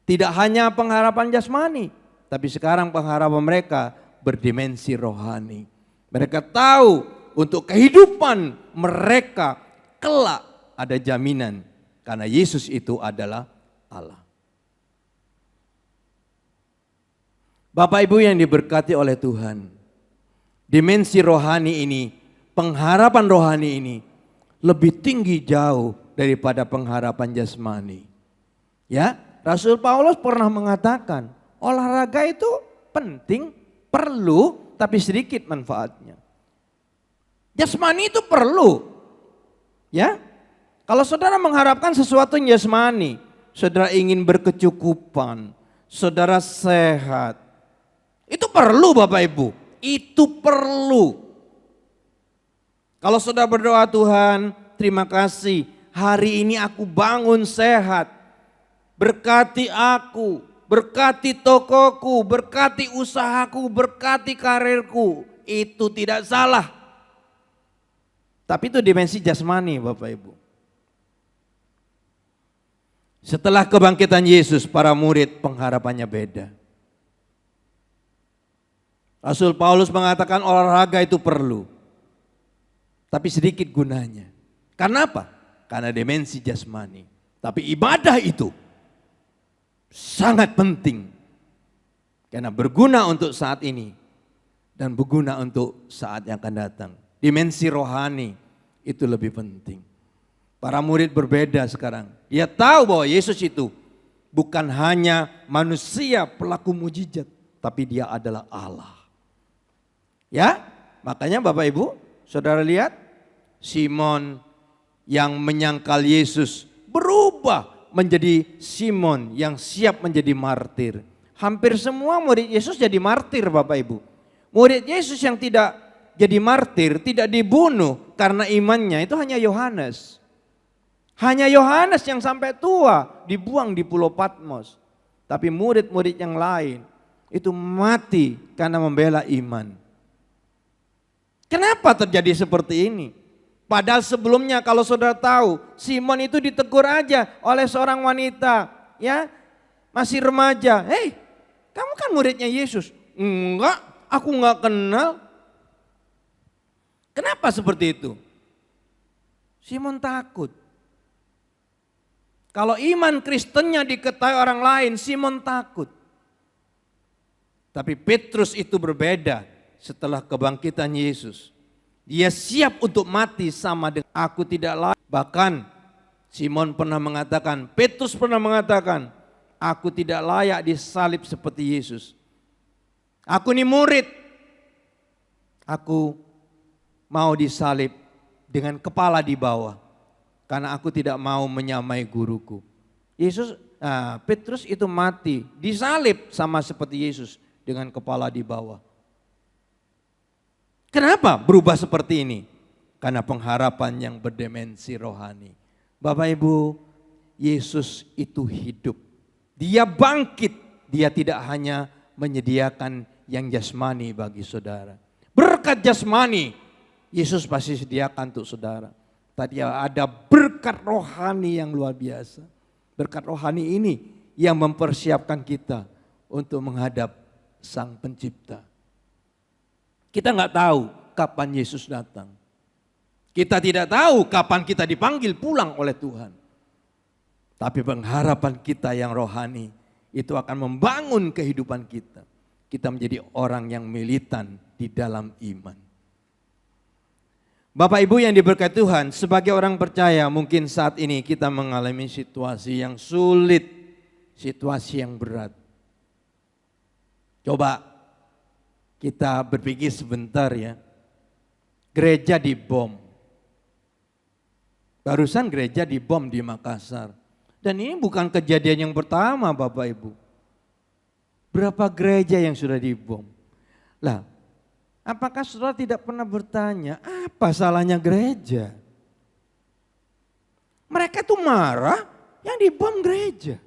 Tidak hanya pengharapan jasmani, tapi sekarang pengharapan mereka berdimensi rohani. Mereka tahu untuk kehidupan mereka kelak ada jaminan karena Yesus itu adalah Allah. Bapak Ibu yang diberkati oleh Tuhan, dimensi rohani ini, pengharapan rohani ini lebih tinggi jauh daripada pengharapan jasmani. Ya, Rasul Paulus pernah mengatakan, olahraga itu penting, perlu, tapi sedikit manfaatnya. Jasmani itu perlu. Ya. Kalau saudara mengharapkan sesuatu yang jasmani, saudara ingin berkecukupan, saudara sehat, itu perlu Bapak Ibu, itu perlu. Kalau saudara berdoa, Tuhan terima kasih hari ini aku bangun sehat, berkati aku, berkati tokoku, berkati usahaku, berkati karirku, itu tidak salah. Tapi itu dimensi jasmani Bapak Ibu. Setelah kebangkitan Yesus, para murid pengharapannya beda. Rasul Paulus mengatakan olahraga itu perlu, tapi sedikit gunanya. Karena apa? Karena dimensi jasmani. Tapi ibadah itu sangat penting. Karena berguna untuk saat ini dan berguna untuk saat yang akan datang. Dimensi rohani itu lebih penting. Para murid berbeda sekarang. Dia tahu bahwa Yesus itu bukan hanya manusia pelaku mujizat, tapi dia adalah Allah. Ya, makanya Bapak Ibu, saudara lihat Simon yang menyangkal Yesus berubah menjadi Simon yang siap menjadi martir. Hampir semua murid Yesus jadi martir Bapak Ibu. Murid Yesus yang tidak jadi martir, tidak dibunuh karena imannya itu hanya Yohanes. Hanya Yohanes yang sampai tua dibuang di Pulau Patmos. Tapi murid-murid yang lain itu mati karena membela iman. Kenapa terjadi seperti ini? Padahal sebelumnya kalau saudara tahu, Simon itu ditegur aja oleh seorang wanita, ya, masih remaja. Hei, kamu kan muridnya Yesus. Enggak, aku enggak kenal. Kenapa seperti itu? Simon takut. Kalau iman Kristennya diketahui orang lain, Simon takut. Tapi Petrus itu berbeda. Setelah kebangkitan Yesus, dia siap untuk mati sama dengan aku tidak layak. Bahkan Simon pernah mengatakan, Petrus pernah mengatakan, aku tidak layak disalib seperti Yesus. Aku ini murid, aku mau disalib dengan kepala di bawah, karena aku tidak mau menyamai guruku. Petrus itu mati, disalib sama seperti Yesus dengan kepala di bawah. Kenapa berubah seperti ini? Karena pengharapan yang berdimensi rohani. Bapak Ibu, Yesus itu hidup. Dia bangkit, dia tidak hanya menyediakan yang jasmani bagi saudara. Berkat jasmani, Yesus pasti sediakan untuk saudara. Tadi ada berkat rohani yang luar biasa. Berkat rohani ini yang mempersiapkan kita untuk menghadap Sang Pencipta. Kita nggak tahu kapan Yesus datang. Kita tidak tahu kapan kita dipanggil pulang oleh Tuhan. Tapi pengharapan kita yang rohani itu akan membangun kehidupan kita. Kita menjadi orang yang militan di dalam iman. Bapak Ibu yang diberkati Tuhan, sebagai orang percaya mungkin saat ini kita mengalami situasi yang sulit, situasi yang berat. Coba kita berpikir sebentar ya, gereja dibom. Barusan gereja dibom di Makassar. Dan ini bukan kejadian yang pertama Bapak Ibu. Berapa gereja yang sudah dibom? Lah, apakah saudara tidak pernah bertanya, apa salahnya gereja? Mereka tuh marah yang dibom gereja.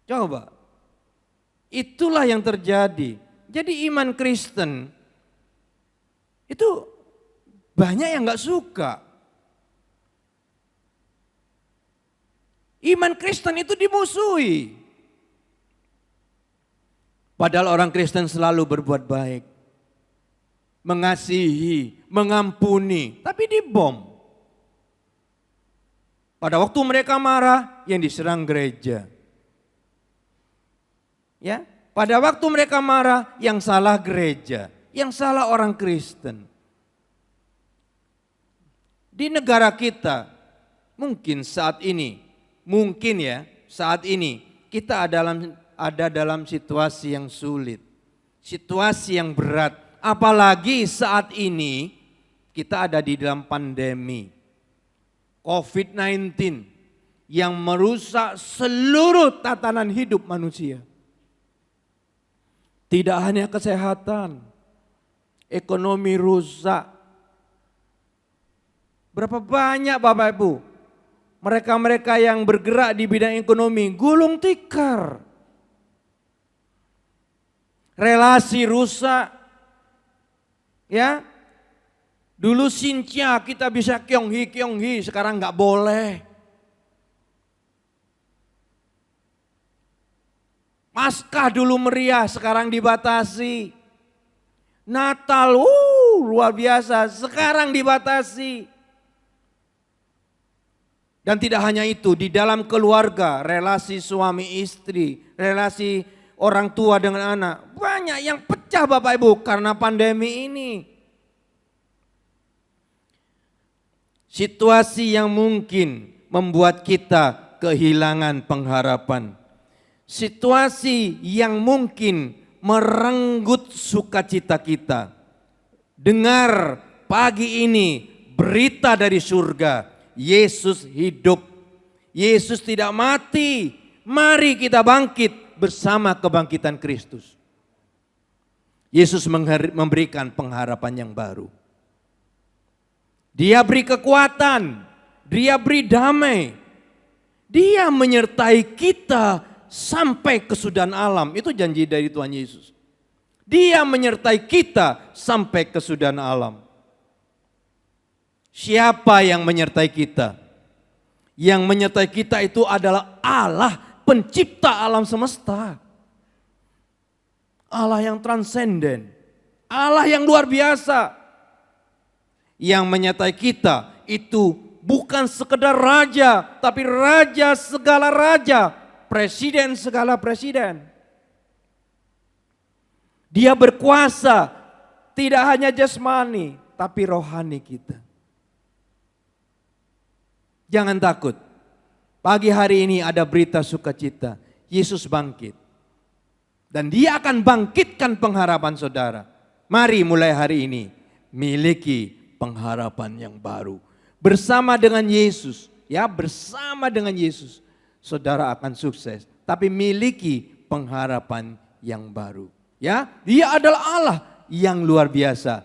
Coba. Itulah yang terjadi. Jadi iman Kristen itu banyak yang gak suka. Iman Kristen itu dimusuhi. Padahal orang Kristen selalu berbuat baik. Mengasihi, mengampuni, tapi dibom. Pada waktu mereka marah, yang diserang gereja. Ya, pada waktu mereka marah, yang salah gereja, yang salah orang Kristen. Di negara kita, mungkin saat ini kita ada dalam situasi yang sulit, situasi yang berat. Apalagi saat ini kita ada di dalam pandemi COVID-19 yang merusak seluruh tatanan hidup manusia. Tidak hanya kesehatan, ekonomi rusak. Berapa banyak Bapak Ibu, mereka-mereka yang bergerak di bidang ekonomi gulung tikar. Relasi rusak. Ya, dulu Sintia kita bisa kyonghi, sekarang nggak boleh. Paskah dulu meriah, sekarang dibatasi. Natal, luar biasa, sekarang dibatasi. Dan tidak hanya itu, di dalam keluarga, relasi suami istri, relasi orang tua dengan anak, banyak yang pecah Bapak Ibu karena pandemi ini. Situasi yang mungkin membuat kita kehilangan pengharapan. Situasi yang mungkin merenggut sukacita kita. Dengar pagi ini berita dari surga, Yesus hidup. Yesus tidak mati. Mari kita bangkit bersama kebangkitan Kristus. Yesus memberikan pengharapan yang baru. Dia beri kekuatan, Dia beri damai. Dia menyertai kita sampai kesudahan alam. Itu janji dari Tuhan Yesus. Dia menyertai kita sampai kesudahan alam. Siapa yang menyertai kita? Yang menyertai kita itu adalah Allah, pencipta alam semesta. Allah yang transenden, Allah yang luar biasa. Yang menyertai kita itu bukan sekedar raja, tapi raja segala raja, presiden segala presiden. Dia berkuasa tidak hanya jasmani, tapi rohani kita. Jangan takut. Pagi hari ini ada berita sukacita. Yesus bangkit. Dan Dia akan bangkitkan pengharapan saudara. Mari mulai hari ini miliki pengharapan yang baru. Bersama dengan Yesus, ya bersama dengan Yesus. Saudara akan sukses. Tapi miliki pengharapan yang baru. Ya, Dia adalah Allah yang luar biasa.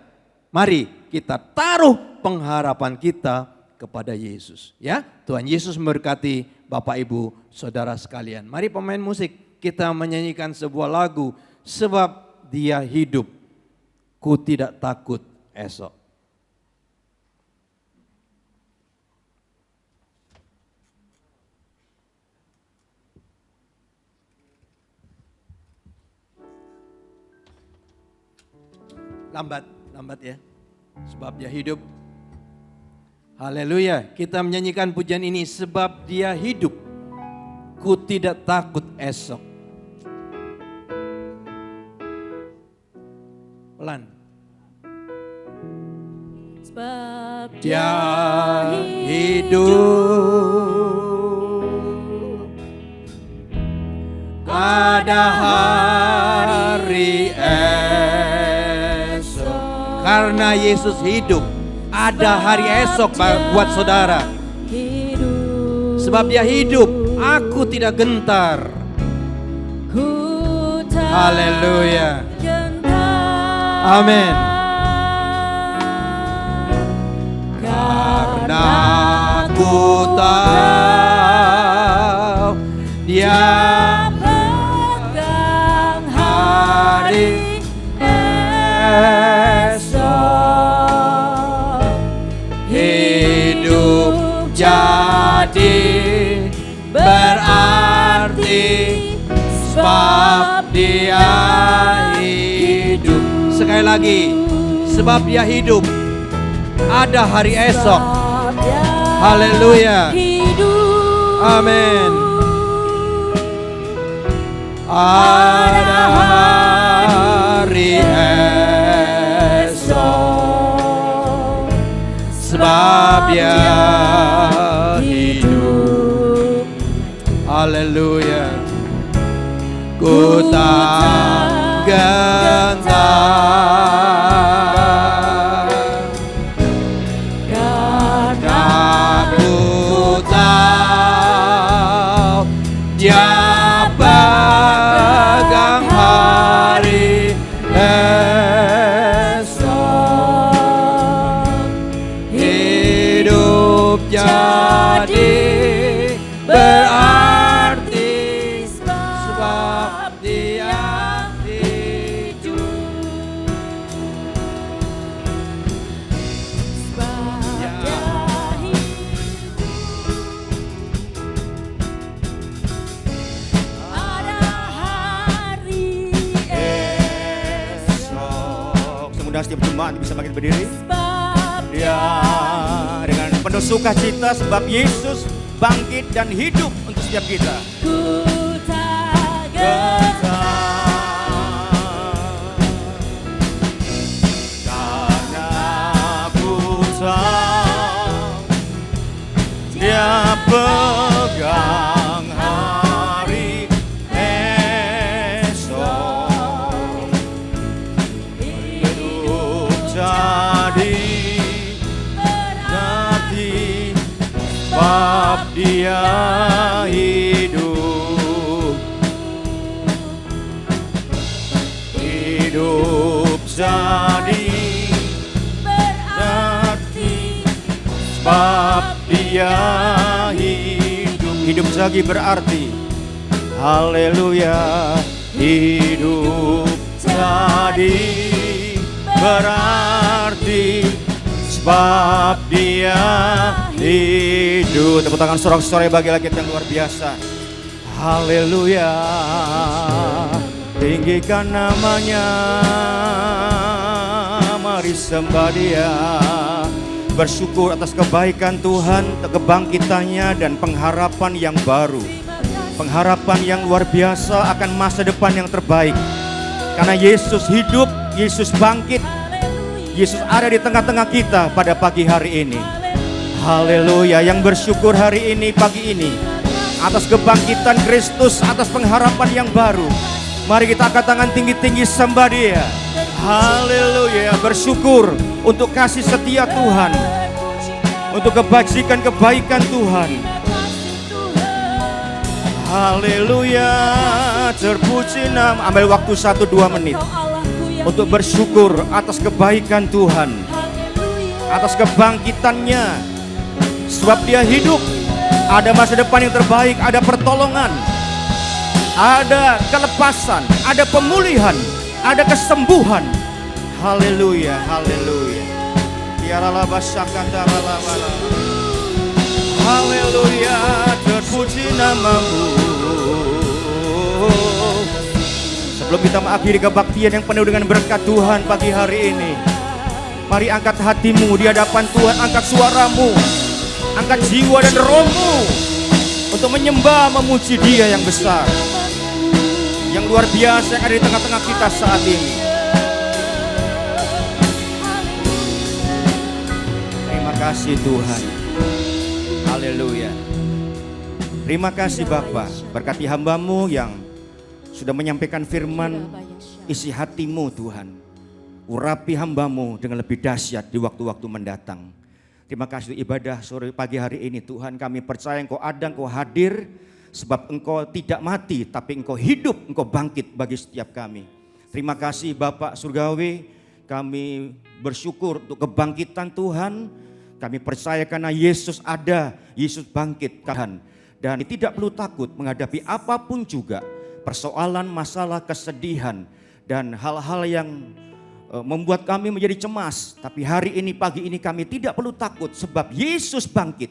Mari kita taruh pengharapan kita kepada Yesus. Ya, Tuhan Yesus memberkati Bapak Ibu Saudara sekalian. Mari pemain musik kita menyanyikan sebuah lagu, sebab Dia hidup, ku tidak takut esok. Lambat ya, sebab Dia hidup. Haleluya, kita menyanyikan pujian ini, sebab Dia hidup, ku tidak takut esok. Pelan. Sebab Dia hidup, ada hari esok. Karena Yesus hidup, ada hari esok buat saudara. Sebab Dia hidup, aku tidak gentar. Haleluya. Amin. Karena ku tahu Dia pegang hari esok. Hidup jadi berarti, sebab Dia hidup. Sekali lagi, sebab Dia hidup, ada hari esok. Haleluya. Amin. Ada hari esok, sebab Dia hidup. Haleluya. Ku tak gentar, karena ku tahu Dia pegang hari esok. Hidup jadi berarti, sebab Dia hidup. Ada hari esok. Semudah setiap jemaat bisa bangkit berdiri. Sebab Ya, dengan penuh sukacita sebab Yesus bangkit dan hidup untuk setiap kita. ku tak gentar. Karena ku tahu Dia pegang hari esok. jadi berarti, sebab dia hidup. Hidup lagi berarti, haleluya. Hidup jadi berarti, sebab dia hidup. Tepuk tangan sorak-sorai bagi lagi yang luar biasa. Haleluya. Tinggikan namanya, mari sembah dia. Bersyukur atas kebaikan Tuhan, kebangkitannya dan pengharapan yang baru. Pengharapan yang luar biasa akan masa depan yang terbaik. Karena Yesus hidup, Yesus bangkit, Yesus ada di tengah-tengah kita pada pagi hari ini. Haleluya. Yang bersyukur hari ini, pagi ini, atas kebangkitan Kristus, atas pengharapan yang baru. Mari kita angkat tangan tinggi-tinggi sembah dia. Haleluya. Bersyukur untuk kasih setia Tuhan, untuk kebajikan kebaikan Tuhan. Haleluya. Terpuji nama. Ambil waktu 1-2 menit untuk bersyukur atas kebaikan Tuhan, atas kebangkitannya. Sebab dia hidup, ada masa depan yang terbaik, ada pertolongan, ada kelepasan, ada pemulihan, ada kesembuhan. Haleluya, haleluya. Haleluya, terpuji namamu. Sebelum kita mengakhiri kebaktian yang penuh dengan berkat Tuhan pagi hari ini, mari angkat hatimu di hadapan Tuhan, angkat suaramu, angkat jiwa dan rohmu untuk menyembah, memuji Dia yang besar, yang luar biasa, yang ada di tengah-tengah kita saat ini. Terima kasih Tuhan. Haleluya. Terima kasih Bapa, berkati hamba-Mu yang sudah menyampaikan firman, isi hatimu Tuhan. Urapi hamba-Mu dengan lebih dahsyat di waktu-waktu mendatang. Terima kasih ibadah sore pagi hari ini Tuhan. Kami percaya Engkau ada, Engkau hadir. Sebab Engkau tidak mati, tapi Engkau hidup, Engkau bangkit bagi setiap kami. Terima kasih Bapak Surgawi. Kami bersyukur untuk kebangkitan Tuhan. Kami percaya karena Yesus ada, Yesus bangkit Tuhan. Dan tidak perlu takut menghadapi apapun juga. Persoalan, masalah, kesedihan, dan hal-hal yang membuat kami menjadi cemas. Tapi hari ini, pagi ini kami tidak perlu takut sebab Yesus bangkit.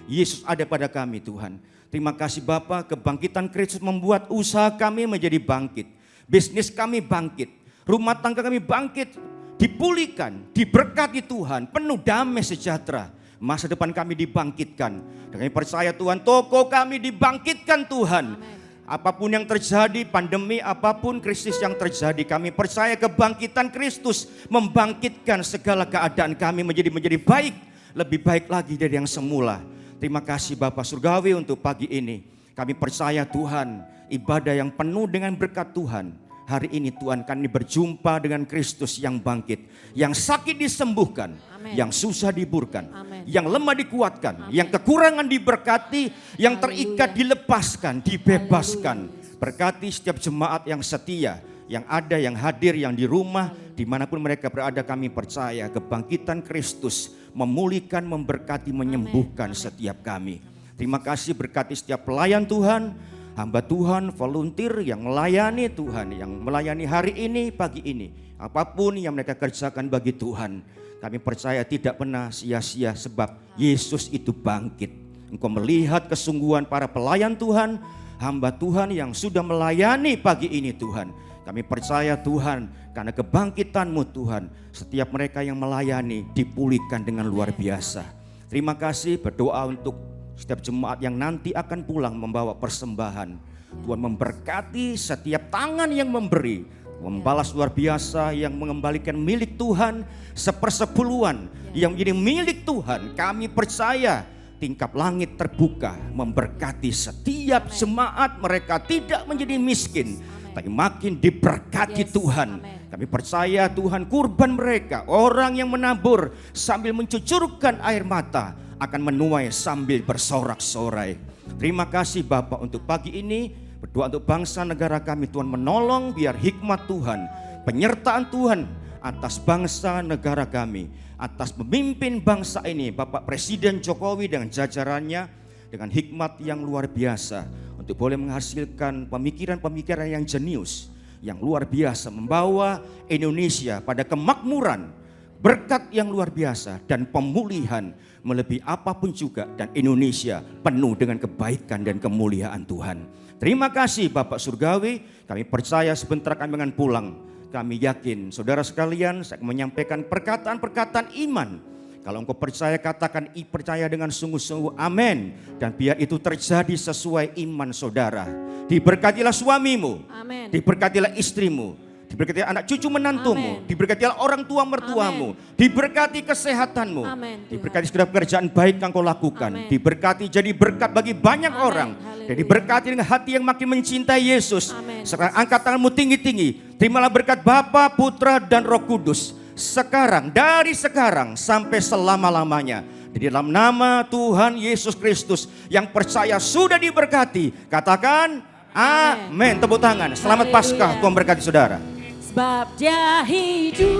Yesus ada pada kami Tuhan. Terima kasih Bapa, kebangkitan Kristus membuat usaha kami menjadi bangkit. Bisnis kami bangkit, rumah tangga kami bangkit, dipulihkan, diberkati Tuhan, penuh damai sejahtera. Masa depan kami dibangkitkan. Dan kami percaya Tuhan, toko kami dibangkitkan Tuhan. Amen. Apapun yang terjadi, pandemi apapun, krisis yang terjadi, kami percaya kebangkitan Kristus membangkitkan segala keadaan kami menjadi baik, lebih baik lagi dari yang semula. Terima kasih Bapak Surgawi untuk pagi ini. Kami percaya Tuhan, ibadah yang penuh dengan berkat Tuhan. Hari ini Tuhan kami berjumpa dengan Kristus yang bangkit, yang sakit disembuhkan, Amen. Yang susah diburkan, Amen. Yang lemah dikuatkan, Amen. Yang kekurangan diberkati, yang terikat dilepaskan, dibebaskan. Berkati setiap jemaat yang setia, yang ada, yang hadir, yang di rumah, dimanapun mereka berada. Kami percaya kebangkitan Kristus memulihkan, memberkati, menyembuhkan Amen. Setiap kami. Terima kasih berkati setiap pelayan Tuhan, hamba Tuhan, volunteer yang melayani Tuhan, yang melayani hari ini, pagi ini. Apapun yang mereka kerjakan bagi Tuhan, kami percaya tidak pernah sia-sia sebab Yesus itu bangkit. Engkau melihat kesungguhan para pelayan Tuhan, hamba Tuhan yang sudah melayani pagi ini Tuhan. Kami percaya Tuhan, karena kebangkitan-Mu Tuhan, setiap mereka yang melayani dipulihkan dengan luar biasa. Terima kasih, berdoa untuk setiap jemaat yang nanti akan pulang membawa persembahan. Tuhan memberkati setiap tangan yang memberi, membalas luar biasa, yang mengembalikan milik Tuhan 1/10 yang menjadi milik Tuhan. Kami percaya tingkap langit terbuka memberkati setiap jemaat, mereka tidak menjadi miskin, tapi makin diberkati Tuhan. Kami percaya Tuhan, kurban mereka, orang yang menabur sambil mencucurkan air mata, akan menuai sambil bersorak-sorai. Terima kasih Bapak untuk pagi ini. Berdoa untuk bangsa negara kami Tuhan, menolong biar hikmat Tuhan, penyertaan Tuhan atas bangsa negara kami, atas pemimpin bangsa ini, Bapak Presiden Jokowi dengan jajarannya, dengan hikmat yang luar biasa, untuk boleh menghasilkan pemikiran-pemikiran yang jenius, yang luar biasa, membawa Indonesia pada kemakmuran, berkat yang luar biasa, dan pemulihan melebihi apapun juga, dan Indonesia penuh dengan kebaikan dan kemuliaan Tuhan. Terima kasih Bapak Surgawi, kami percaya sebentar kami akan pulang. Kami yakin saudara sekalian, saya akan menyampaikan perkataan-perkataan iman. Kalau engkau percaya, katakan percaya dengan sungguh-sungguh, amin. Dan biar itu terjadi sesuai iman saudara. Diberkatilah suamimu, Amin. diberkatilah istrimu, diberkatilah anak cucu menantumu, Amin. diberkatilah orang tua mertuamu, diberkati kesehatanmu, Amin, Tuhan. diberkati segala pekerjaan baik yang kau lakukan, Amin. diberkati jadi berkat bagi banyak Amin. orang, Haleluya. dan diberkati dengan hati yang makin mencintai Yesus. Amin. Sekarang angkat tanganmu tinggi-tinggi, terimalah berkat Bapa, Putra, dan Roh Kudus, sekarang, dari sekarang sampai selama-lamanya. Di dalam nama Tuhan Yesus Kristus yang percaya sudah diberkati, katakan amin. Tepuk tangan. Selamat Haleluya. Paskah, Tuhan berkati saudara. Sebab dia hidup,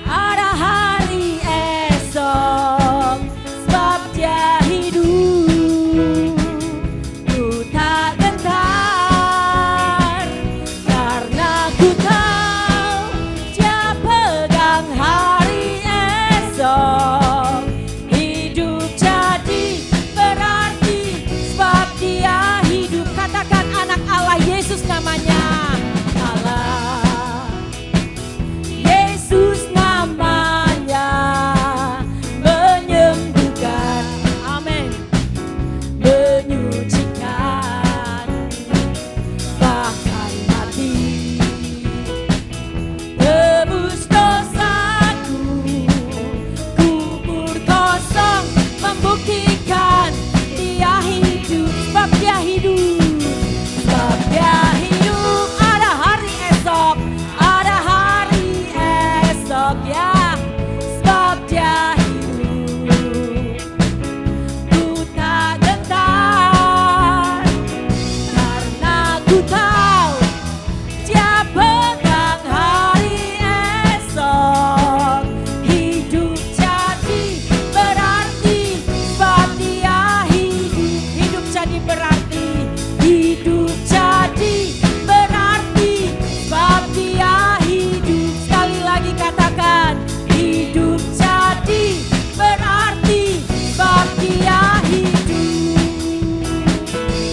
ada hari esok. Sebab dia hidup, ku tak gentar, karena ku tahu dia pegang hari esok. Hidup jadi berarti, sebab dia hidup. Katakan anak Allah, Yesus namanya. Yesus namanya, menyembuhkan, amin, menyucikan, bahkan mati, tebus dosaku, kubur kosong, membuktikan dia hidup, sebab dia hidup, sebab dia hidup. Ada hari esok, ada hari esok, ya, sebab dia hidup. Ku tak gentar, karena ku tahu dia pegang hari esok. Hidup jadi berarti, sebab dia hidup. Hidup jadi berarti, hidup jadi berarti, sebab dia hidup. Sekali lagi katakan, hidup jadi berarti, sebab dia hidup.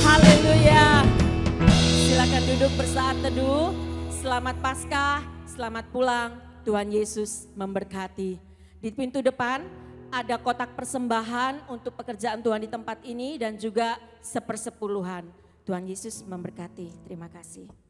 Haleluya. Silakan duduk bersaat teduh. Selamat Paskah, selamat pulang. Tuhan Yesus memberkati. Di pintu depan ada kotak persembahan untuk pekerjaan Tuhan di tempat ini dan juga sepersepuluhan. Tuhan Yesus memberkati. Terima kasih.